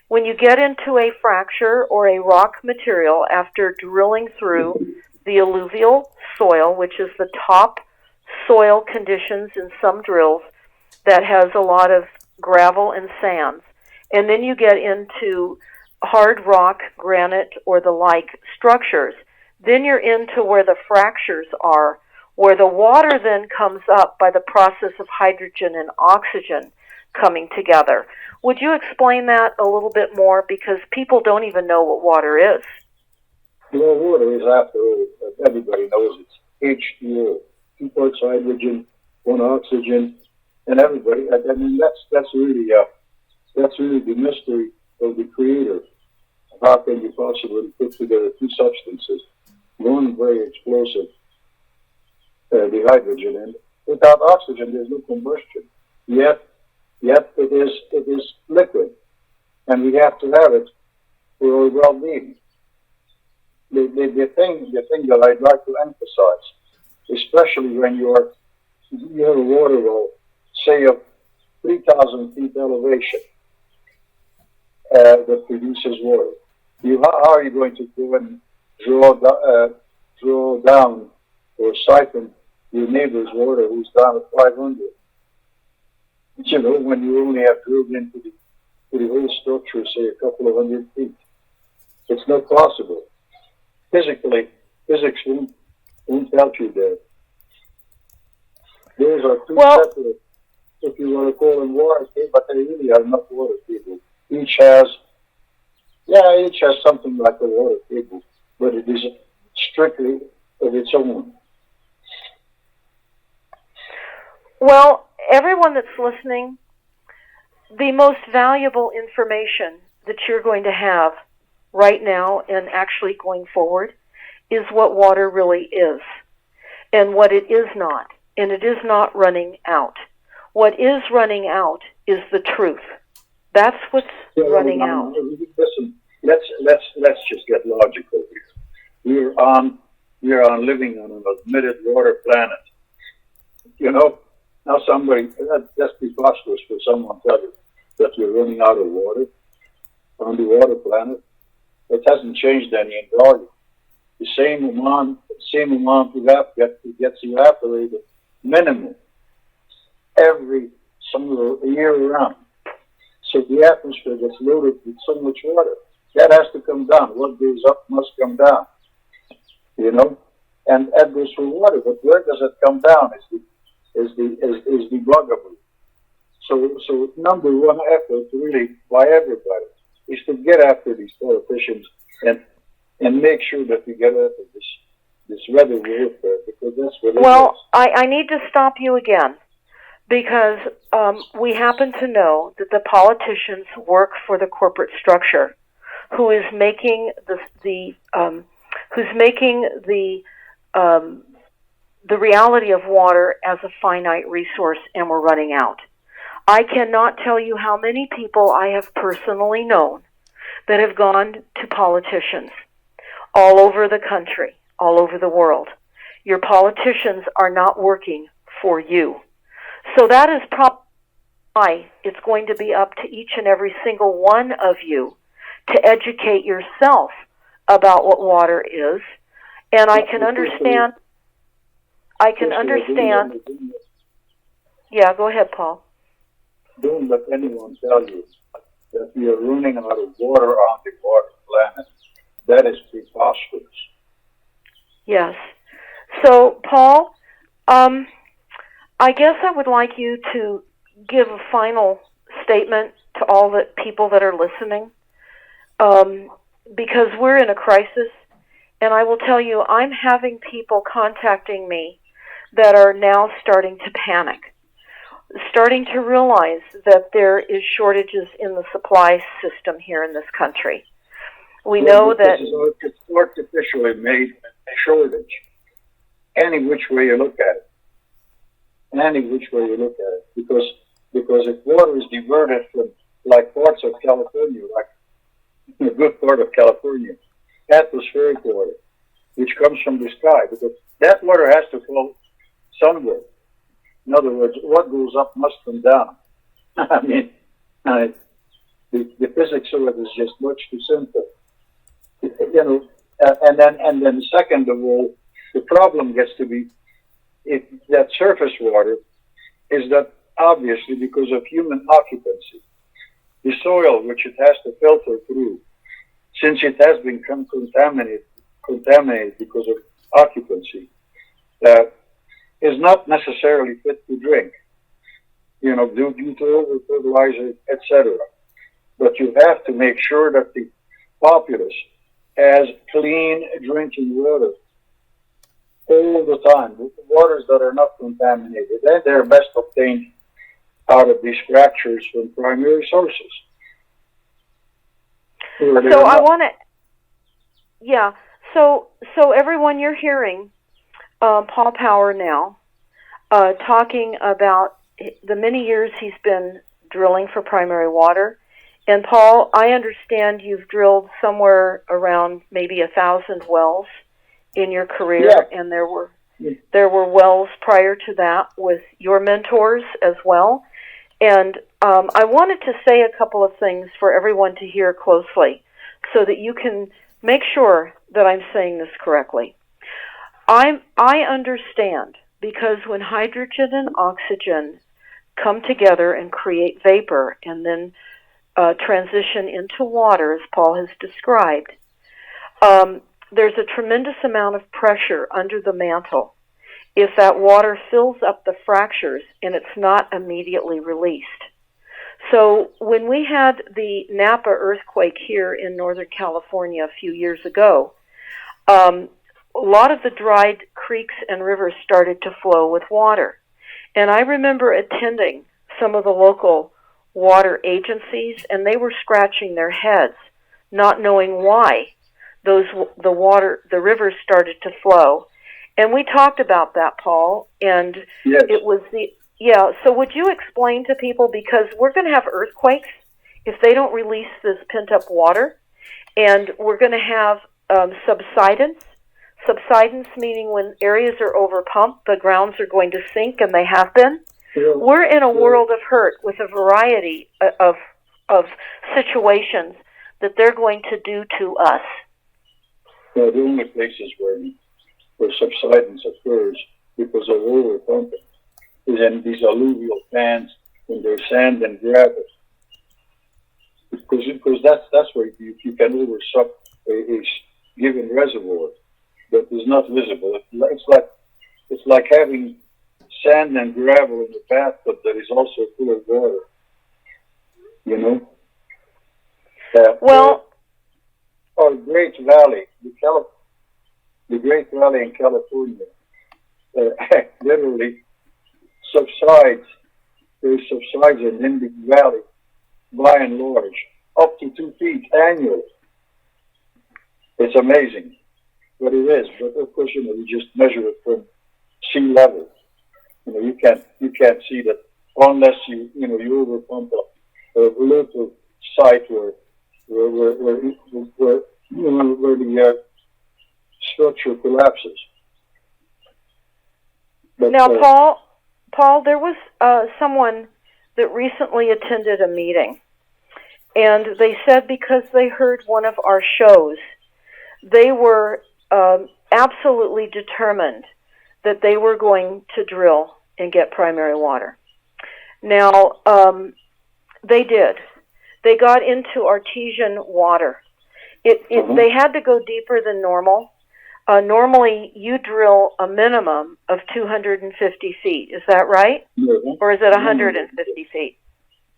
When you get into a fracture or a rock material after drilling through the alluvial soil, which is the top soil conditions in some drills that has a lot of gravel and sands, and then you get into hard rock, granite, or the like structures, then you're into where the fractures are, where the water then comes up by the process of hydrogen and oxygen coming together. Would you explain that a little bit more? Because people don't even know what water is. Well, water is, after all, everybody knows it's H2O, 2 parts hydrogen, 1 oxygen, and everybody. I mean, that's really the mystery of the Creator. How can you possibly put together two substances, one very explosive, the hydrogen, and without oxygen, there's no combustion. Yet it is liquid, and we have to have it for our well-being. The thing that I'd like to emphasize, especially when you have a water well, say of 3,000 feet elevation, that produces water. How are you going to go and draw down or siphon your neighbor's water who's down at 500? When you only have drilled into the whole structure, say a couple of 100 feet, it's not possible. Physics won't help you there. Those are two separate, if you want to call them water tables, but they really are not water tables. Each has something like a water table, but it is strictly of its own. Well, everyone that's listening, the most valuable information that you're going to have right now and actually going forward is what water really is and what it is not. And it is not running out. What is running out is the truth. That's what's running out. Listen, let's just get logical here. We're on living on an admitted water planet. You know, now that's preposterous for someone to tell you that we're running out of water on the water planet. It hasn't changed any in value. The same amount gets evaporated minimum every summer, year round. So the atmosphere gets loaded with so much water. That has to come down. What goes up must come down. You know? And that goes for water. But where does it come down is the bugaboo. So number one effort really by everybody is to get after these politicians and make sure that we get after this weather warfare, because that's what it is. Well, I need to stop you again, because we happen to know that the politicians work for the corporate structure, who is making the reality of water as a finite resource, and we're running out. I cannot tell you how many people I have personally known that have gone to politicians all over the country, all over the world. Your politicians are not working for you. So that is probably why it's going to be up to each and every single one of you to educate yourself about what water is. And I can understand. Yeah, go ahead, Paul. Don't let anyone tell you that we are running out of water on the water planet. That is preposterous. Yes. So, Paul, I guess I would like you to give a final statement to all the people that are listening, because we're in a crisis, and I will tell you, I'm having people contacting me that are now starting to panic, starting to realize that there is shortages in the supply system here in this country. We know that it's artificially made a shortage. Any which way you look at it, because if water is diverted from like parts of California, like a good part of California, atmospheric water, which comes from the sky, because that water has to flow somewhere. In other words, what goes up must come down. I mean, the physics of it is just much too simple. You know, and then second of all, the problem gets to be that surface water is that obviously because of human occupancy, the soil which it has to filter through, since it has been contaminated because of occupancy, is not necessarily fit to drink. You know, due to over fertilizer, etc. But you have to make sure that the populace has clean drinking water all the time. The waters that are not contaminated, and they're best obtained out of these fractures from primary sources. So I want to, yeah. So everyone, you're hearing Paul Power now talking about the many years he's been drilling for primary water. And Paul, I understand you've drilled somewhere around maybe 1,000 wells in your career, yeah. And there were wells prior to that with your mentors as well. And I wanted to say a couple of things for everyone to hear closely, so that you can make sure that I'm saying this correctly. I understand, because when hydrogen and oxygen come together and create vapor and then transition into water, as Paul has described, there's a tremendous amount of pressure under the mantle if that water fills up the fractures and it's not immediately released. So when we had the Napa earthquake here in Northern California a few years ago, a lot of the dried creeks and rivers started to flow with water. And I remember attending some of the local water agencies, and they were scratching their heads, not knowing why the rivers started to flow. And we talked about that, Paul, and Yes. it was so would you explain to people, because we're going to have earthquakes if they don't release this pent-up water, and we're going to have subsidence. Subsidence meaning when areas are overpumped, the grounds are going to sink, and they have been. We're in a world of hurt with a variety of situations that they're going to do to us. The only places where subsidence occurs because of overpumping is in these alluvial pans when there's sand and gravel. Because that's where you can oversuck a given reservoir that is not visible. It's like having sand and gravel in a bathtub that is also full of water. You know? Well, our Great Valley, the Great Valley in California, literally subsides. There subsides an Indian Valley, by and large, up to 2 feet annually. It's amazing, but it is. But of course, you just measure it from sea level. You can't see that unless you overpump a local site where the structure collapses. But, now, Paul, there was someone that recently attended a meeting, and they said because they heard one of our shows, they were absolutely determined that they were going to drill and get primary water. Now, they did. They got into artesian water. They had to go deeper than normal. Normally, you drill a minimum of 250 feet. Is that right? Mm-hmm. Or is it 150 feet?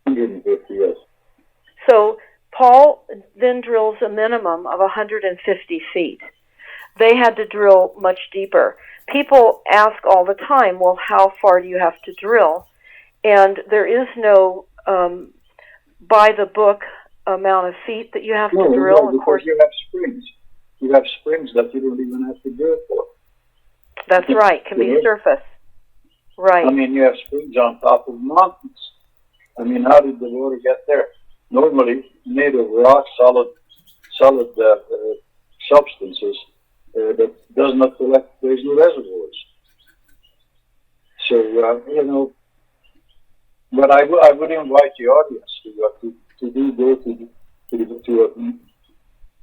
150, yes. So Paul then drills a minimum of 150 feet. They had to drill much deeper. People ask all the time, well, how far do you have to drill? And there is no by-the-book amount of feet that you have to drill. Of course, you have springs. You have springs that you don't even have to drill for. That's right. Can be surface. Right. I mean, you have springs on top of mountains. I mean, how did the water get there? Normally made of rock, solid substances that does not collect. There's no reservoirs. So but I would invite the audience to go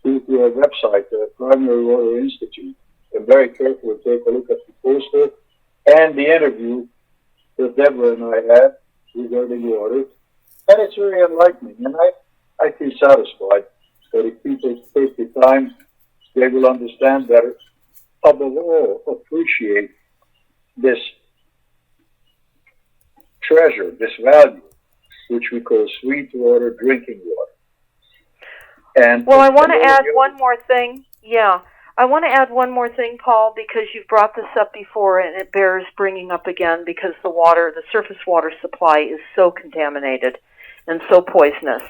to our website, the Primary Water Institute, and very carefully take a look at the poster and the interview that Deborah and I had regarding water. And it's very enlightening, and I feel satisfied that if people take the time, they will understand better. Above all, appreciate this treasure, this value, which we call sweet water, drinking water. And well, I want to add one more thing. Yeah, I want to add one more thing, Paul, because you've brought this up before, and it bears bringing up again because the surface water supply is so contaminated and so poisonous.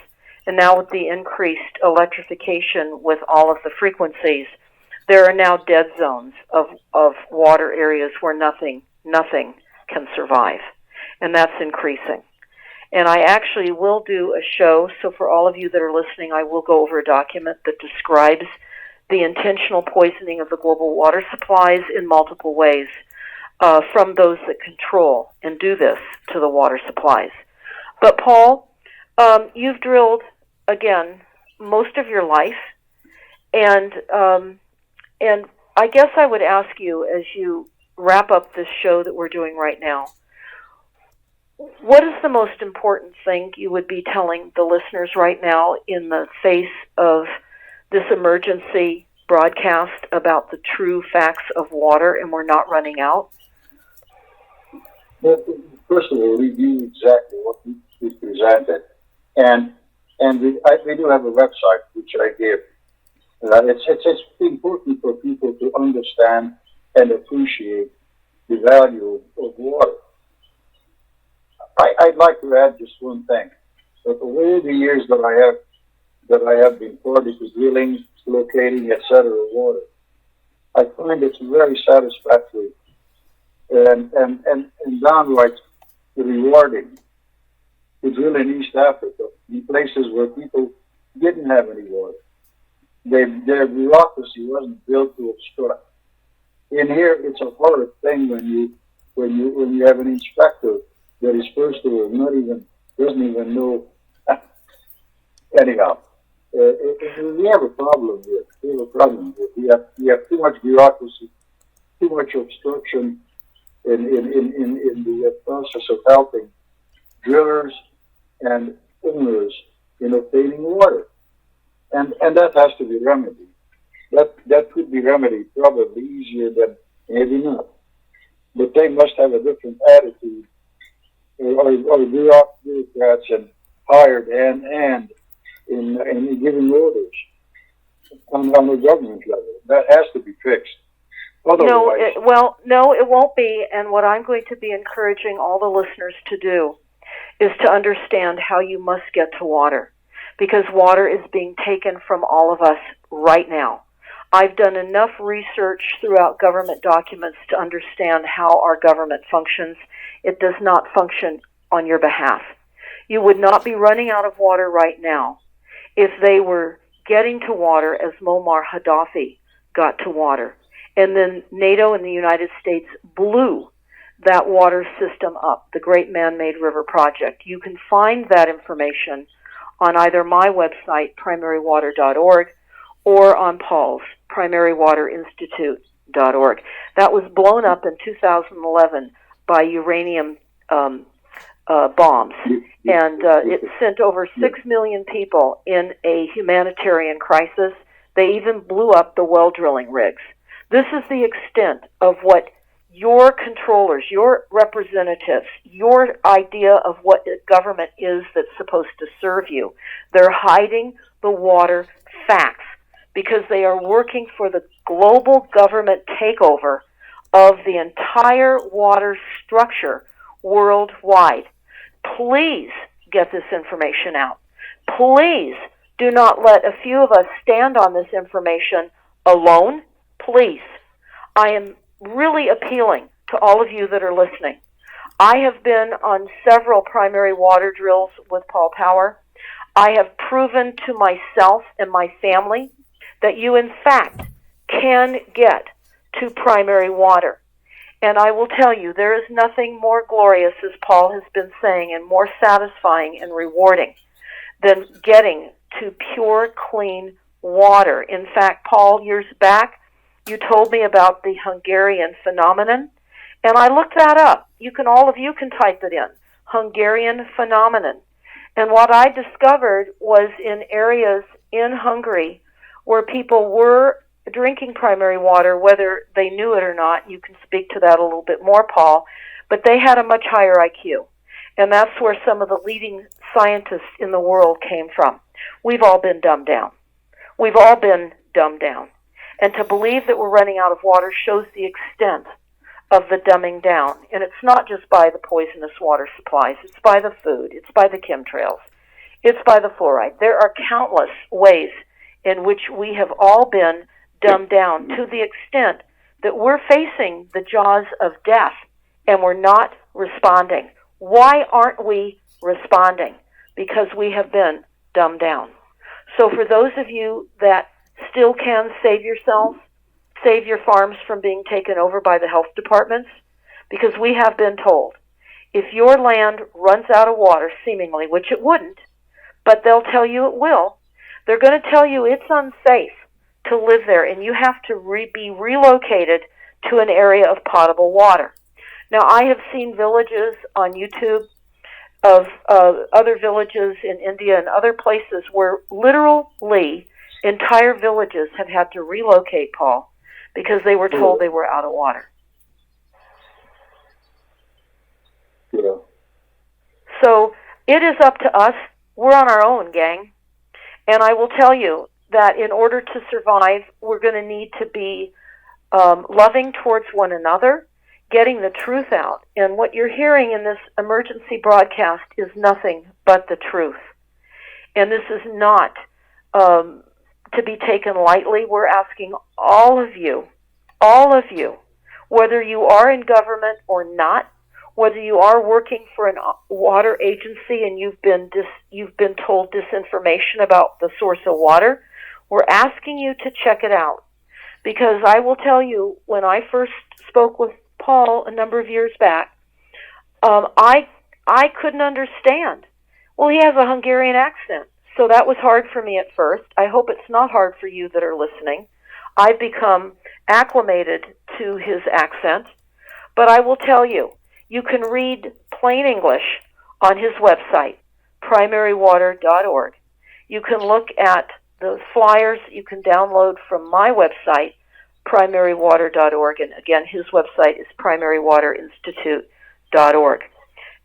And now with the increased electrification with all of the frequencies, there are now dead zones of water areas where nothing can survive. And that's increasing. And I actually will do a show, so for all of you that are listening, I will go over a document that describes the intentional poisoning of the global water supplies in multiple ways from those that control and do this to the water supplies. But Paul, you've drilled, again, most of your life, and I guess I would ask you, as you wrap up this show that we're doing right now, what is the most important thing you would be telling the listeners right now in the face of this emergency broadcast about the true facts of water and we're not running out? Well, first of all, we do exactly what we presented. And we do have a website, which I give. It's important for people to understand and appreciate the value of water. I'd like to add just one thing. That over the years that I have been party to drilling, locating, etc. water, I find it's very satisfactory and downright rewarding to drill in East Africa, in places where people didn't have any water. Their bureaucracy wasn't built to obstruct. In here, it's a horrid thing when you have an inspector that is first of all doesn't even know. Anyhow, we have a problem here. We have too much bureaucracy, too much obstruction in the process of helping drillers and owners in obtaining water, and that has to be remedied. That could be remedied probably easier than maybe not, but they must have a different attitude, or bureaucrats and hired and in giving orders on the government level. That has to be fixed. Otherwise, no, it won't be. And what I'm going to be encouraging all the listeners to do is to understand how you must get to water, because water is being taken from all of us right now. I've done enough research throughout government documents to understand how our government functions. It does not function on your behalf. You would not be running out of water right now if they were getting to water as Muammar Gaddafi got to water. And then NATO and the United States blew that water system up, the Great Man-Made River Project. You can find that information on either my website, primarywater.org, or on Paul's, primarywaterinstitute.org. That was blown up in 2011 by uranium bombs, and it sent over 6 million people in a humanitarian crisis. They even blew up the well drilling rigs. This is the extent of what your controllers, your representatives, your idea of what a government is that's supposed to serve you. They're hiding the water facts because they are working for the global government takeover of the entire water structure worldwide. Please get this information out. Please do not let a few of us stand on this information alone. Please. I am really appealing to all of you that are listening. I have been on several primary water drills with Paul Power. I have proven to myself and my family that you, in fact, can get to primary water. And I will tell you, there is nothing more glorious, as Paul has been saying, and more satisfying and rewarding than getting to pure, clean water. In fact, Paul, years back, you told me about the Hungarian phenomenon, and I looked that up. All of you can type it in, Hungarian phenomenon. And what I discovered was in areas in Hungary where people were drinking primary water, whether they knew it or not. You can speak to that a little bit more, Paul, but they had a much higher IQ. And that's where some of the leading scientists in the world came from. We've all been dumbed down. We've all been dumbed down. And to believe that we're running out of water shows the extent of the dumbing down. And it's not just by the poisonous water supplies. It's by the food. It's by the chemtrails. It's by the fluoride. There are countless ways in which we have all been dumbed down to the extent that we're facing the jaws of death and we're not responding. Why aren't we responding? Because we have been dumbed down. So for those of you that still can save yourselves, save your farms from being taken over by the health departments, because we have been told if your land runs out of water, seemingly, which it wouldn't, but they'll tell you it will, they're going to tell you it's unsafe to live there, and you have to be relocated to an area of potable water. Now, I have seen villages on YouTube of other villages in India and other places where literally entire villages have had to relocate, Paul, because they were told they were out of water. Yeah. So it is up to us. We're on our own, gang. And I will tell you that in order to survive, we're going to need to be loving towards one another, getting the truth out. And what you're hearing in this emergency broadcast is nothing but the truth. And this is not to be taken lightly. We're asking all of you, whether you are in government or not, whether you are working for a water agency and you've been told disinformation about the source of water, we're asking you to check it out. Because I will tell you, when I first spoke with Paul a number of years back, I couldn't understand. Well, he has a Hungarian accent, so that was hard for me at first. I hope it's not hard for you that are listening. I've become acclimated to his accent, but I will tell you, you can read plain English on his website, primarywater.org. You can look at the flyers you can download from my website, primarywater.org, and again, his website is primarywaterinstitute.org.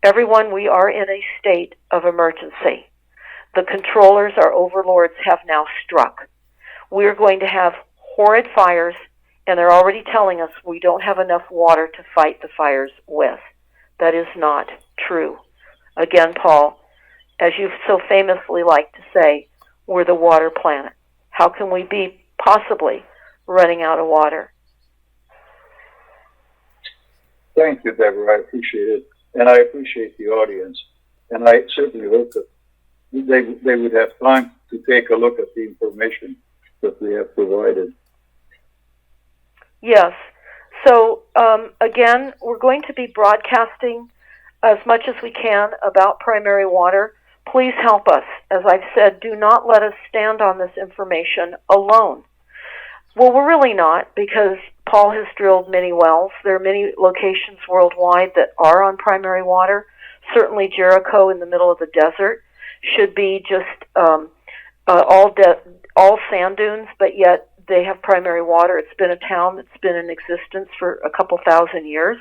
Everyone, we are in a state of emergency. The controllers, our overlords, have now struck. We're going to have horrid fires, and they're already telling us we don't have enough water to fight the fires with. That is not true. Again, Paul, as you so famously like to say, we're the water planet. How can we be possibly running out of water? Thank you, Deborah. I appreciate it. And I appreciate the audience. And I certainly hope that they would have time to take a look at the information that we have provided. Yes. So, again, we're going to be broadcasting as much as we can about primary water. Please help us. As I've said, do not let us stand on this information alone. Well, we're really not, because Paul has drilled many wells. There are many locations worldwide that are on primary water. Certainly Jericho in the middle of the desert should be just all sand dunes, but yet they have primary water. It's been a town that's been in existence for a couple thousand years.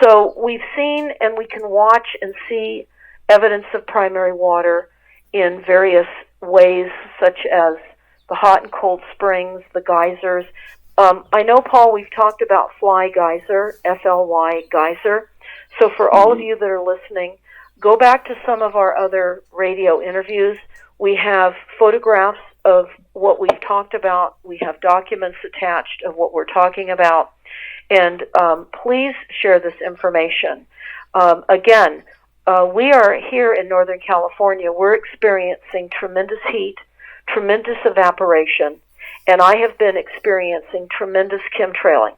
So we've seen and we can watch and see evidence of primary water in various ways, such as the hot and cold springs, the geysers. I know, Paul, we've talked about Fly Geyser, F-L-Y Geyser. So for all of you that are listening, go back to some of our other radio interviews. We have photographs of what we've talked about. We have documents attached of what we're talking about. And please share this information. Again, we are here in Northern California. We're experiencing tremendous heat, tremendous evaporation, and I have been experiencing tremendous chemtrailing.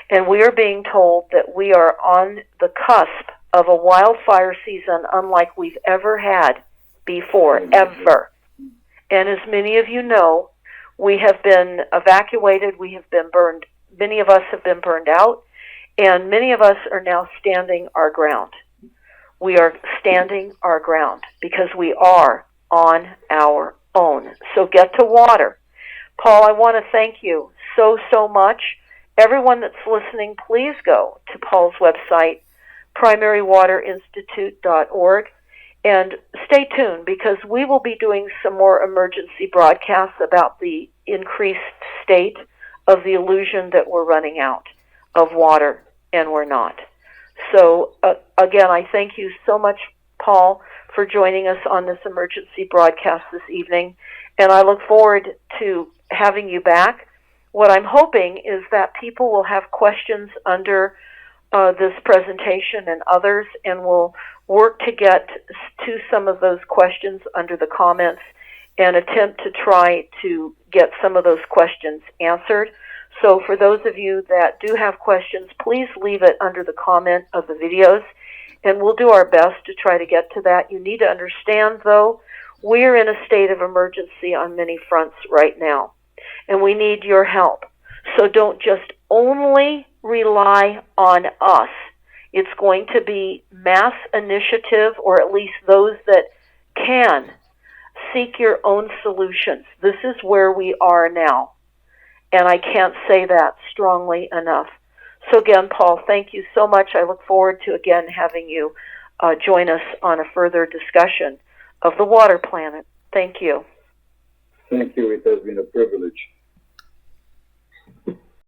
And we are being told that we are on the cusp of a wildfire season unlike we've ever had before, ever. And as many of you know, we have been evacuated, we have been burned, many of us have been burned out, and many of us are now standing our ground. We are standing our ground because we are on our own. So get to water. Paul, I want to thank you so much. Everyone that's listening, please go to Paul's website, primarywaterinstitute.org, and stay tuned because we will be doing some more emergency broadcasts about the increased state of the illusion that we're running out of water, and we're not. So, again, I thank you so much, Paul, for joining us on this emergency broadcast this evening, and I look forward to having you back. What I'm hoping is that people will have questions under this presentation and others, and we'll work to get to some of those questions under the comments and attempt to try to get some of those questions answered. So for those of you that do have questions, please leave it under the comment of the videos, and we'll do our best to try to get to that. You need to understand, though, we're in a state of emergency on many fronts right now, and we need your help. So don't just only rely on us. It's going to be mass initiative, or at least those that can seek your own solutions. This is where we are now, and I can't say that strongly enough. So again, Paul, thank you so much. I look forward to, again, having you join us on a further discussion of the water planet. Thank you. Thank you. It has been a privilege.